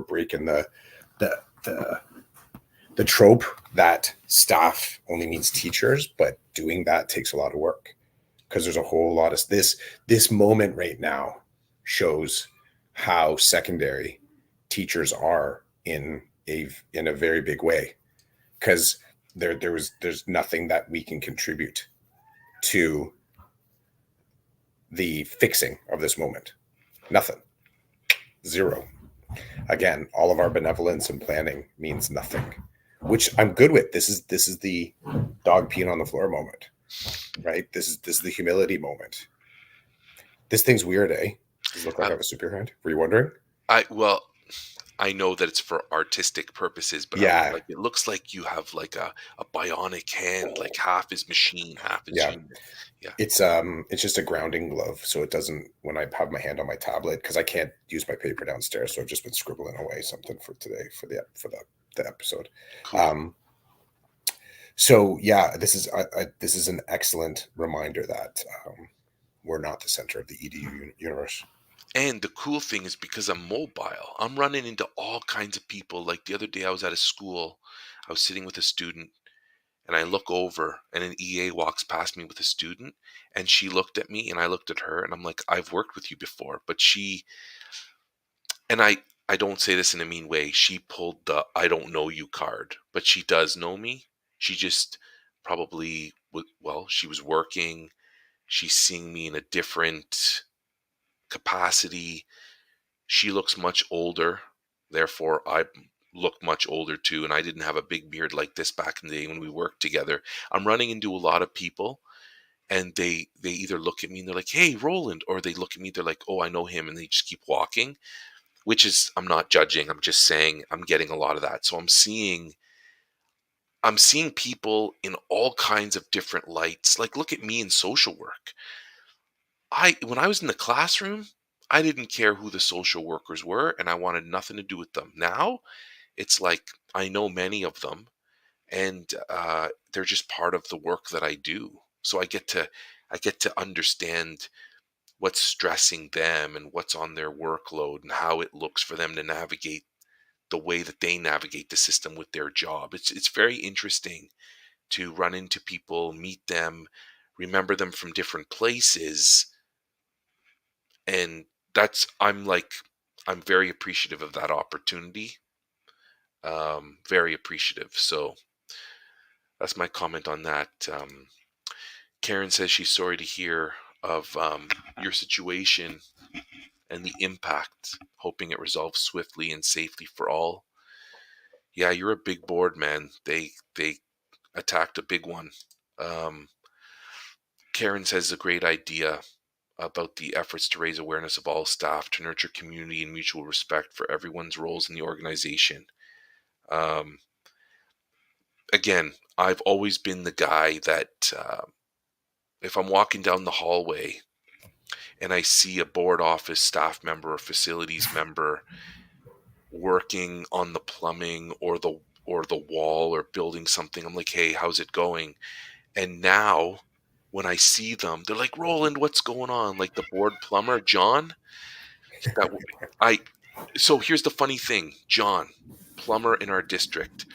breaking the the trope that staff only means teachers, but doing that takes a lot of work because there's a whole lot of this moment right now shows how secondary teachers are in a very big way, because there's nothing that we can contribute to the fixing of this moment. Nothing. Zero. Again, all of our benevolence and planning means nothing, which I'm good with. This is the dog peeing on the floor moment, right? This is the humility moment. This thing's weird, eh? Does it look like I Um, have a super hand? Were you wondering? well, I know that it's for artistic purposes, but I was Yeah, like, it looks like you have like a bionic hand, like half is machine, half is yeah. human. Yeah, It's just a grounding glove, so it doesn't, when I have my hand on my tablet, because I can't use my paper downstairs, so I've just been scribbling away something for today for the episode. cool. Um, so yeah, this is an excellent reminder that we're not the center of the EDU universe. And the cool thing is because I'm mobile, I'm running into all kinds of people. Like the other day, I was at a school, I was sitting with a student, and I look over, and an EA walks past me with a student, and she looked at me, and I looked at her, and I'm like, I've worked with you before, but and I don't say this in a mean way. She pulled the "I don't know you" card, but she does know me. She just probably well, she was working. She's seeing me in a different capacity. She looks much older, therefore I look much older too. And I didn't have a big beard like this back in the day when we worked together. I'm running into a lot of people, and they either look at me and they're like, "Hey, Roland," or they look at me, they're like, "Oh, I know him," and they just keep walking. Which is, I'm not judging. I'm just saying I'm getting a lot of that. So I'm seeing people in all kinds of different lights. Like, look at me in social work. When I was in the classroom, I didn't care who the social workers were, and I wanted nothing to do with them. Now it's like I know many of them, and they're just part of the work that I do. So I get to understand what's stressing them and what's on their workload and how it looks for them to navigate the way that they navigate the system with their job. It's very interesting to run into people, meet them, remember them from different places, and I'm very appreciative of that opportunity. Very appreciative. So that's my comment on that. Karen says she's sorry to hear of your situation and the impact, hoping it resolves swiftly and safely for all. Yeah, you're a big board, man. They attacked a big one. Um, Karen says a great idea about the efforts to raise awareness of all staff to nurture community and mutual respect for everyone's roles in the organization. Um, Again, I've always been the guy that if I'm walking down the hallway and I see a board office staff member or facilities member working on the plumbing or the wall or building something, I'm like, hey, how's it going? And now when I see them, they're like, Roland, what's going on? Like the board plumber, John. That w- I So here's the funny thing, John, plumber in our district.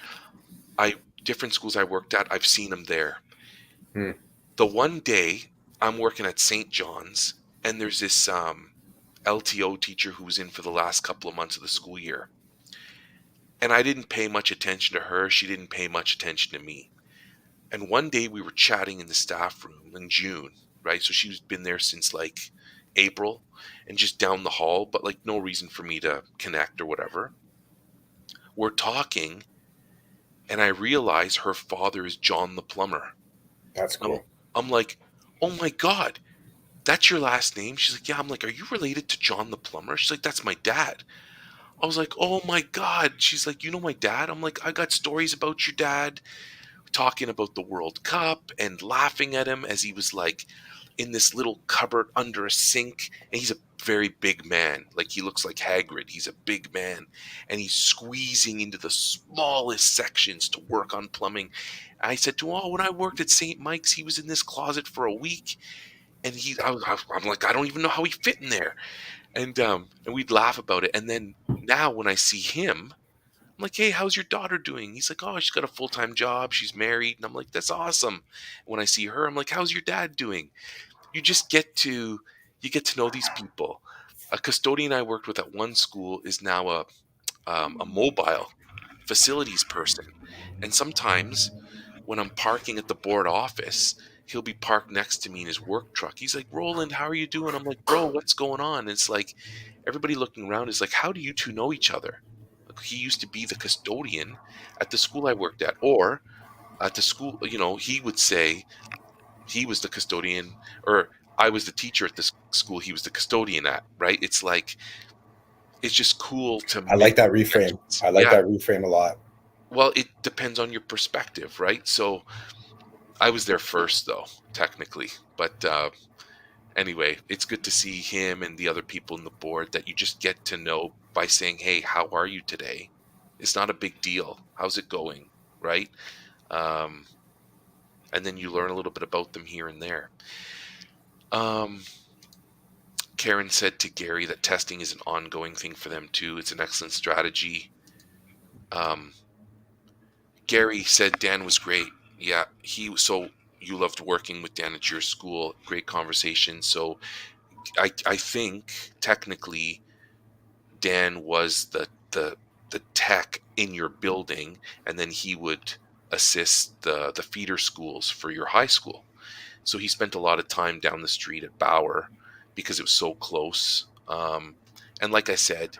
I Different schools I worked at, I've seen him there. Hmm, The one day I'm working at St. John's, and there's this LTO teacher who was in for the last couple of months of the school year. And I didn't pay much attention to her. She didn't pay much attention to me. And one day we were chatting in the staff room in June, right? So she's been there since like April and just down the hall, but like no reason for me to connect or whatever. We're talking, and I realize her father is John the plumber. that's I'm, cool. I'm like, oh my God, that's your last name? She's like, yeah. I'm like, are you related to John the plumber? She's like, that's my dad. I was like, oh my God. She's like, you know my dad? I'm like, I got stories about your dad, talking about the World Cup and laughing at him as he was like in this little cupboard under a sink. And he's a very big man. Like he looks like Hagrid. He's a big man. And he's squeezing into the smallest sections to work on plumbing. I said to him, oh, when I worked at St. Mike's, he was in this closet for a week. And I'm like, I don't even know how he fit in there. And we'd laugh about it. And then now when I see him, I'm like, hey, how's your daughter doing? He's like, oh, she's got a full-time job. She's married. And I'm like, that's awesome. When I see her, I'm like, how's your dad doing? You just get to know these people. A custodian I worked with at one school is now a mobile facilities person. And sometimes when I'm parking at the board office, he'll be parked next to me in his work truck. He's like, Roland, how are you doing? I'm like, bro, what's going on? And it's like everybody looking around is like, how do you two know each other? Like, he used to be the custodian at the school I worked at, or at the school, he would say he was the custodian, or I was the teacher at this school he was the custodian at, right? It's like, it's just cool to I make like that reframe. connections. I like Yeah. that reframe a lot. Well, it depends on your perspective, right? So I was there first, though, technically. But anyway, it's good to see him and the other people in the board that you just get to know by saying, hey, how are you today? It's not a big deal. How's it going? Right? Um, and then you learn a little bit about them here and there. Um, Karen said to Gary that testing is an ongoing thing for them too. It's an excellent strategy. Um, Gary said Dan was great. Yeah, so you loved working with Dan at your school. Great conversation. So I think technically Dan was the tech in your building, and then he would assist the feeder schools for your high school. So he spent a lot of time down the street at Bauer because it was so close. And like I said,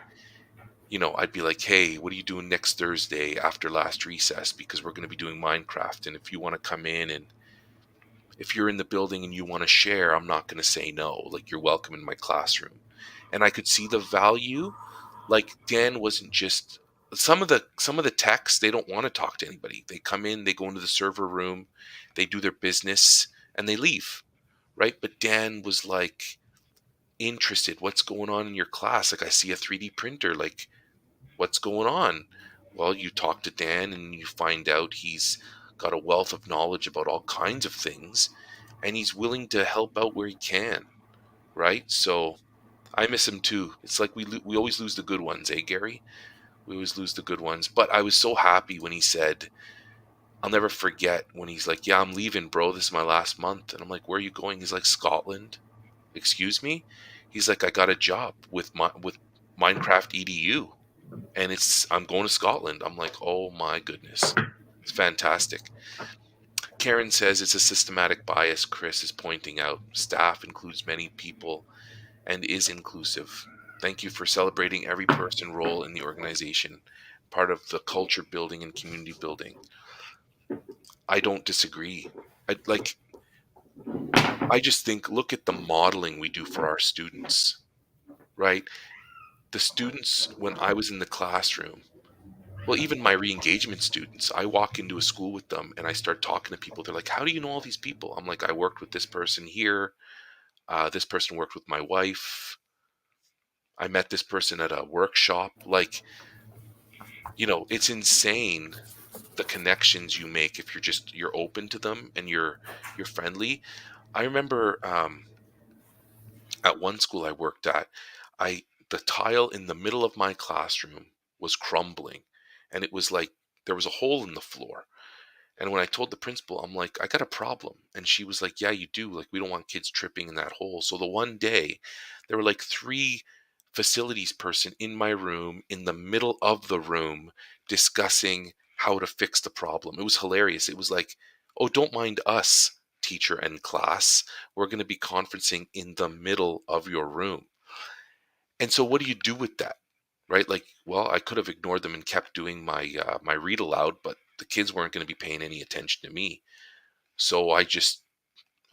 I'd be like, hey, what are you doing next Thursday after last recess? Because we're going to be doing Minecraft. And if you want to come in, and if you're in the building and you want to share, I'm not going to say no. Like, you're welcome in my classroom. And I could see the value. Like, Dan wasn't just some of the techs, they don't want to talk to anybody. They come in, they go into the server room, they do their business, and they leave. Right. But Dan was like interested. What's going on in your class? Like, I see a 3D printer. Like, what's going on? Well, you talk to Dan and you find out he's got a wealth of knowledge about all kinds of things, and he's willing to help out where he can, right? So I miss him too. It's like we always lose the good ones, eh, Gary? We always lose the good ones. But I was so happy when he said, I'll never forget when he's like, yeah, I'm leaving, bro. This is my last month. And I'm like, where are you going? He's like, Scotland. Excuse me? He's like, I got a job with Minecraft EDU, and I'm going to Scotland. I'm like, oh my goodness. It's fantastic. Karen says it's a systematic bias Chris is pointing out. Staff includes many people and is inclusive. Thank you for celebrating every person role in the organization, part of the culture building and community building. I don't disagree. Like, I just think, look at the modeling we do for our students, right? The students, when I was in the classroom, well, even my re-engagement students, I walk into a school with them and I start talking to people. They're like, how do you know all these people? I'm like, I worked with this person here. This person worked with my wife. I met this person at a workshop. Like, it's insane the connections you make if you're open to them and you're friendly. I remember at one school I worked at, the tile in the middle of my classroom was crumbling, and it was like there was a hole in the floor. And when I told the principal, I'm like, I got a problem. And she was like, yeah, you do. Like, we don't want kids tripping in that hole. So the one day, there were like three facilities person in my room, in the middle of the room, discussing how to fix the problem. It was hilarious. It was like, oh, don't mind us, teacher and class. We're going to be conferencing in the middle of your room. And so what do you do with that? Right? Like, well, I could have ignored them and kept doing my read aloud, but the kids weren't going to be paying any attention to me. So I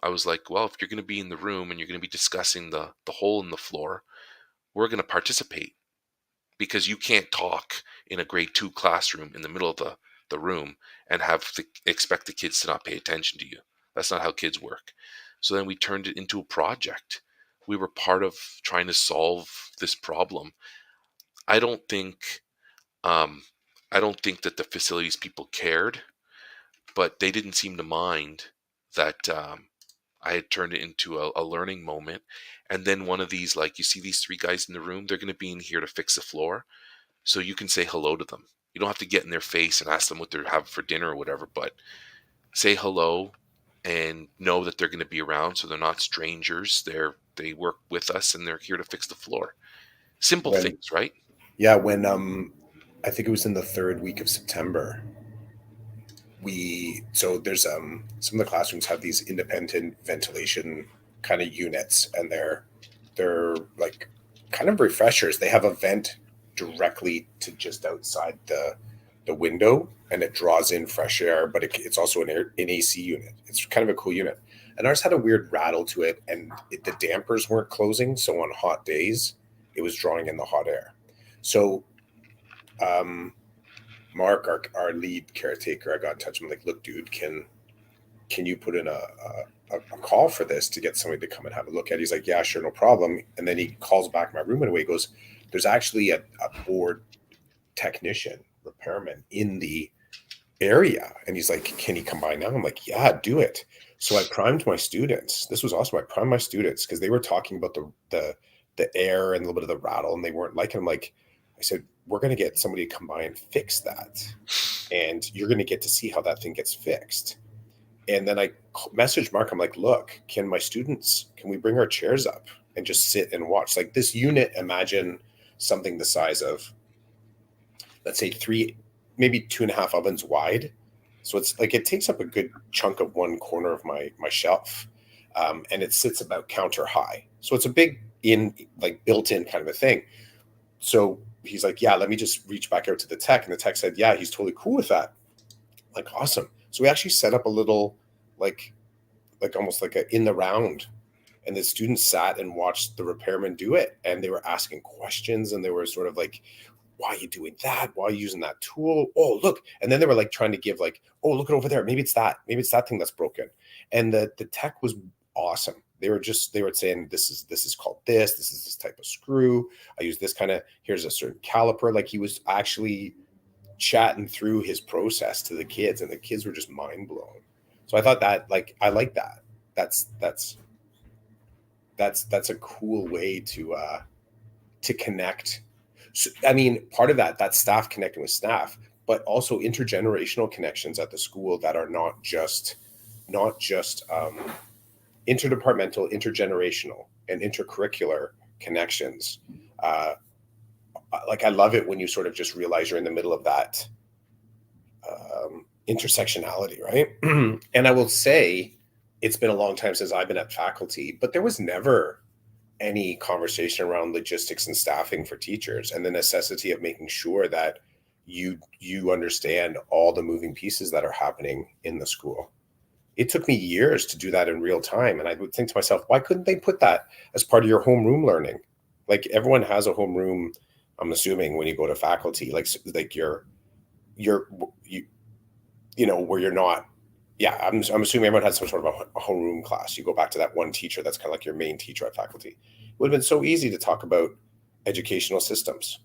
was like, well, if you're going to be in the room and you're going to be discussing the hole in the floor, we're going to participate, because you can't talk in a grade 2 classroom in the middle of the room and expect the kids to not pay attention to you. That's not how kids work. So then we turned it into a project. We were part of trying to solve this problem. I don't think um, I don't think that the facilities people cared, but they didn't seem to mind that I had turned it into a learning moment. And then one of these, like, you see these three guys in the room, they're going to be in here to fix the floor. So you can say hello to them. You don't have to get in their face and ask them what they're having for dinner or whatever, but say hello and know that they're going to be around, so they're not strangers. They work with us and they're here to fix the floor. Simple When things, right? yeah, when I think it was in the third week of September, there's some of the classrooms have these independent ventilation kind of units, and they're like kind of refreshers. They have a vent directly to just outside the window, and it draws in fresh air, but it's also an AC unit. It's kind of a cool unit. And ours had a weird rattle to it, and the dampers weren't closing, so on hot days it was drawing in the hot air. So um Mark, our lead caretaker, I got in touch. I'm like, look, dude, can you put in a call for this to get somebody to come and have a look at it? He's like, yeah, sure, no problem. And then he calls back my room and away. He goes, there's actually a board technician, repairman in the area. And he's like, can he come by now? I'm like, yeah, do it. So I primed my students. This was awesome. I primed my students because they were talking about the air and a little bit of the rattle, and they weren't liking. I'm like, I said, we're going to get somebody to come by and fix that, and you're going to get to see how that thing gets fixed. And then I messaged Mark. I'm like, look, can we bring our chairs up and just sit and watch? Like this unit, imagine something the size of, let's say maybe 2.5 ovens wide. So it's like, it takes up a good chunk of one corner of my shelf. And it sits about counter high. So it's a big built in kind of a thing. So he's like, yeah, let me just reach back out to the tech. And the tech said, yeah, he's totally cool with that. Like, awesome. So we actually set up a little, like almost like a in the round, and the students sat and watched the repairman do it. And they were asking questions, and they were sort of like, why are you doing that? Why are you using that tool? Oh, look. And then they were like trying to give like, oh, look at over there. Maybe it's that thing that's broken. And the tech was awesome. They were saying, this is called this is this type of screw. I use this kind of, here's a certain caliper. Like, he was actually chatting through his process to the kids, and the kids were just mind blown. So I thought that, like, I like that. That's a cool way to connect. So, I mean, part of that's staff connecting with staff, but also intergenerational connections at the school that are not just interdepartmental, intergenerational, and intercurricular connections. Like, I love it when you sort of just realize you're in the middle of that intersectionality, right? And I will say, it's been a long time since I've been at faculty, but there was never any conversation around logistics and staffing for teachers, and the necessity of making sure that you understand all the moving pieces that are happening in the school. It took me years to do that in real time, and I would think to myself, why couldn't they put that as part of your homeroom learning? Like, everyone has a homeroom, I'm assuming, when you go to faculty, like you're you know, where you're not. Yeah, I'm assuming everyone has some sort of a homeroom class. You go back to that one teacher that's kind of like your main teacher at faculty. It would have been so easy to talk about educational systems.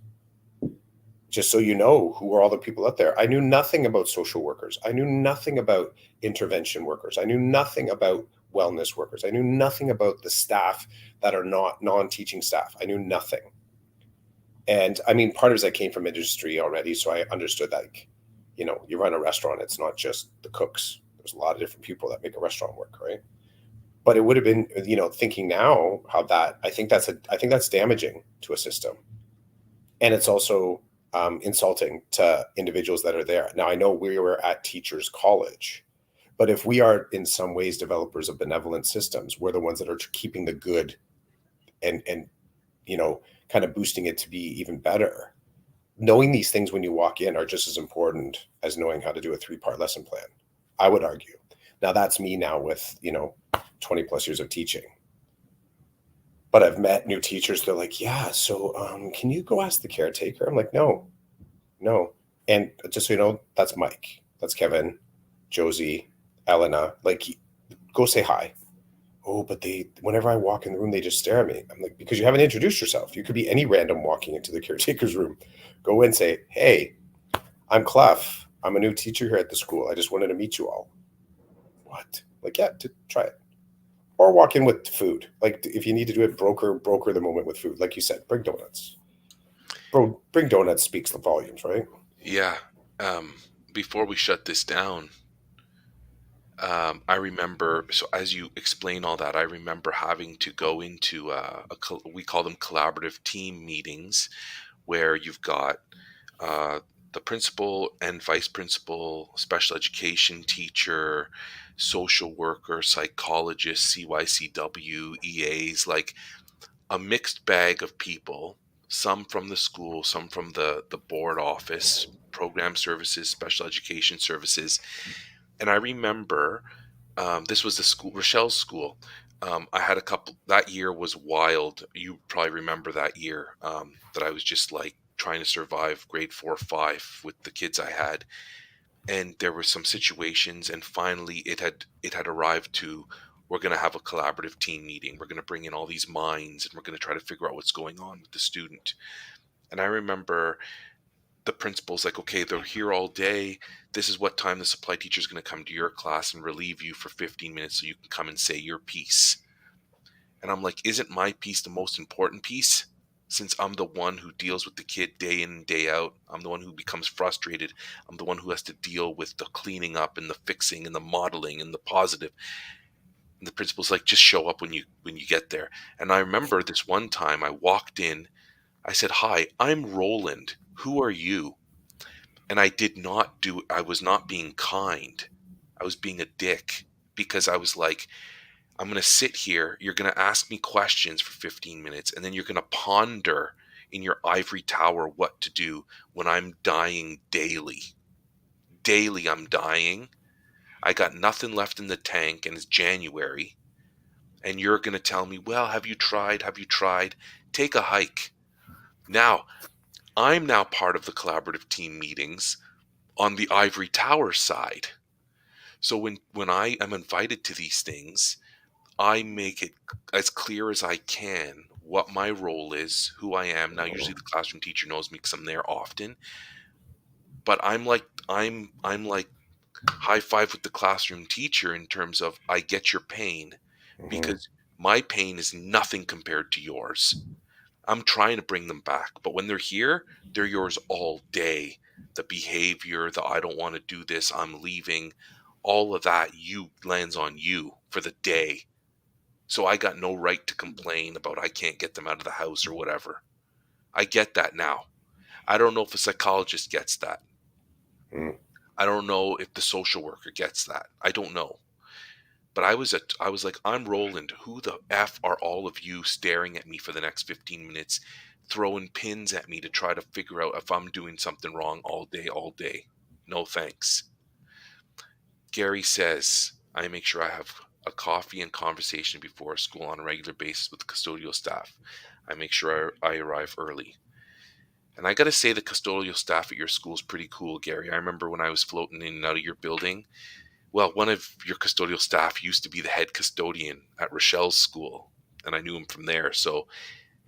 Just so you know, who are all the people out there. I knew nothing about social workers. I knew nothing about intervention workers. I knew nothing about wellness workers. I knew nothing about the staff that are not non-teaching staff. I knew nothing. And I mean, part of it is I came from industry already, so I understood that, like, you know, you run a restaurant, it's not just the cooks. There's a lot of different people that make a restaurant work, right? But it would have been, you know, thinking now how that, I think that's damaging to a system, and it's also insulting to individuals that are there. Now, I know we were at Teachers College, but if we are in some ways developers of benevolent systems, we're the ones that are keeping the good and you know, kind of boosting it to be even better. Knowing these things when you walk in are just as important as knowing how to do a 3-part lesson plan, I would argue. Now, that's me now with, you know, 20 plus years of teaching. But I've met new teachers. They're like, yeah, so can you go ask the caretaker? I'm like, no. And just so you know, that's Mike. That's Kevin, Josie, Elena. Like, go say hi. Oh, but whenever I walk in the room, they just stare at me. I'm like, because you haven't introduced yourself. You could be any random walking into the caretaker's room. Go in and say, hey, I'm Clef. I'm a new teacher here at the school. I just wanted to meet you all. What? Like, yeah, try it. Or walk in with food. Like, if you need to do it, broker the moment with food. Like you said, bring donuts. Bro, bring donuts speaks the volumes, right? Yeah. Um, Before we shut this down, I remember, so as you explain all that, I remember having to go into we call them collaborative team meetings, where you've got uh, the principal and vice principal, special education teacher, social worker, psychologist, CYCW, EAs, like a mixed bag of people, some from the school, some from the board office, program services, special education services. And I remember this was the school, Rochelle's school. I had a couple, that year was wild. You probably remember that year, that I was just like trying to survive grade 4 or 5 with the kids I had. And there were some situations, and finally it had arrived to, we're going to have a collaborative team meeting. We're going to bring in all these minds and we're going to try to figure out what's going on with the student. And I remember the principal's like, okay, they're here all day. This is what time the supply teacher is going to come to your class and relieve you for 15 minutes so you can come and say your piece. And I'm like, isn't my piece the most important piece? Since I'm the one who deals with the kid day in and day out, I'm the one who becomes frustrated. I'm the one who has to deal with the cleaning up and the fixing and the modeling and the positive. And the principal's like, just show up when you get there. And I remember this one time I walked in, I said, hi, I'm Roland. Who are you? And I was not being kind. I was being a dick, because I was like, I'm going to sit here, you're going to ask me questions for 15 minutes, and then you're going to ponder in your ivory tower what to do when I'm dying daily. Daily I'm dying. I got nothing left in the tank and it's January, and you're going to tell me, "Well, have you tried? Have you tried? Take a hike." Now, I'm now part of the collaborative team meetings on the ivory tower side. So when I am invited to these things, I make it as clear as I can what my role is, who I am. Now, usually the classroom teacher knows me because I'm there often, but I'm like high five with the classroom teacher in terms of, I get your pain, Mhm. because my pain is nothing compared to yours. I'm trying to bring them back, but when they're here, they're yours all day. The behavior, the I don't want to do this, I'm leaving, all of that you lands on you for the day. So I got no right to complain about I can't get them out of the house or whatever. I get that now. I don't know if a psychologist gets that. Mm. I don't know if the social worker gets that. I don't know. But I was like, I'm Roland. Who the F are all of you staring at me for the next 15 minutes, throwing pins at me to try to figure out if I'm doing something wrong all day, all day? No thanks. Gary says, I make sure I have a coffee and conversation before school on a regular basis with the custodial staff. I make sure I arrive early. And I got to say, the custodial staff at your school is pretty cool, Gary. I remember when I was floating in and out of your building. Well, one of your custodial staff used to be the head custodian at Rochelle's school, and I knew him from there. So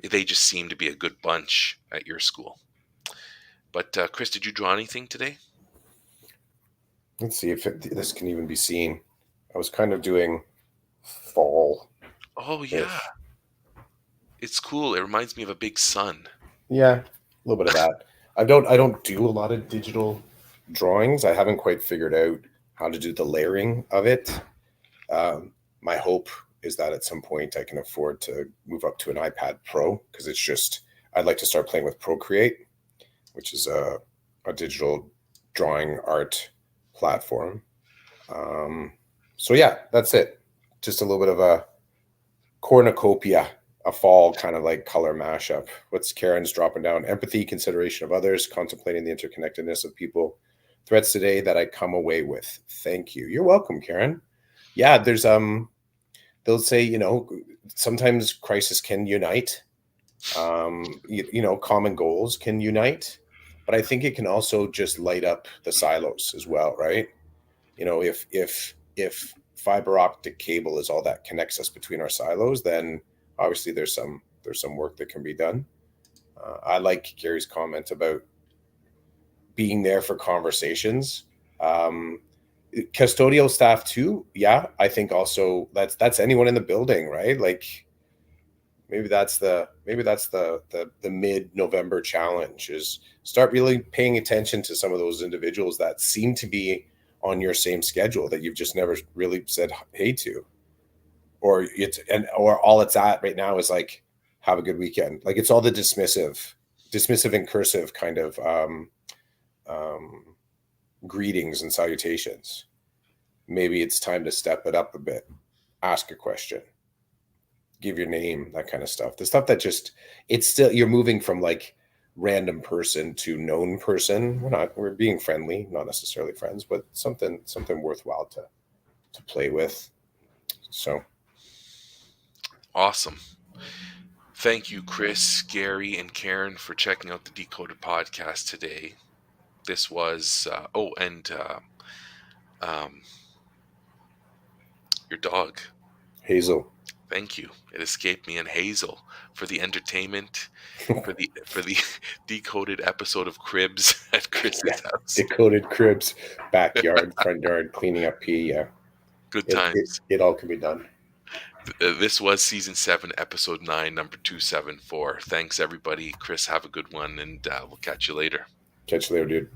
they just seem to be a good bunch at your school. But Chris, did you draw anything today? Let's see if this can even be seen. I was kind of doing fall Oh yeah, ish. it's cool. It reminds me of a big sun. Yeah, a little bit of that. I don't do a lot of digital drawings. I haven't quite figured out how to do the layering of it. My hope is that at some point I can afford to move up to an iPad Pro, because it's just I'd like to start playing with Procreate, which is a digital drawing art platform. Um, so yeah, that's it. Just a little bit of a cornucopia, a fall kind of like color mashup. What's Karen's dropping down? Empathy, consideration of others, contemplating the interconnectedness of people. Threats today that I come away with. Thank you. You're welcome, Karen. Yeah, they'll say, sometimes crisis can unite. Common goals can unite, but I think it can also just light up the silos as well, right? If fiber optic cable is all that connects us between our silos, then obviously there's some work that can be done. I like Gary's comment about being there for conversations. Um, Custodial staff too. Yeah, I think also that's anyone in the building, right? Like maybe that's the mid-November challenge, is start really paying attention to some of those individuals that seem to be on your same schedule that you've just never really said hey to, or all it's at right now is like, have a good weekend. Like, it's all the dismissive and cursive kind of um, greetings and salutations. Maybe it's time to step it up a bit, ask a question, give your name, that kind of stuff. The stuff that just, it's still, you're moving from like random person to known person. We're being friendly, not necessarily friends, but something worthwhile to play with. So Awesome. Thank you, Chris, Gary, and Karen, for checking out the Decoded podcast today. This was, um, your dog. Hazel. Thank you. It escaped me, and Hazel for the entertainment, for the decoded episode of Cribs at Yeah, Chris's house. decoded cribs, backyard, front yard, cleaning up pee. Yeah, Good it, it, times. it all can be done. This was season 7, episode 9, number 274. Thanks, everybody. Chris, have a good one, and we'll catch you later. Catch you later, dude.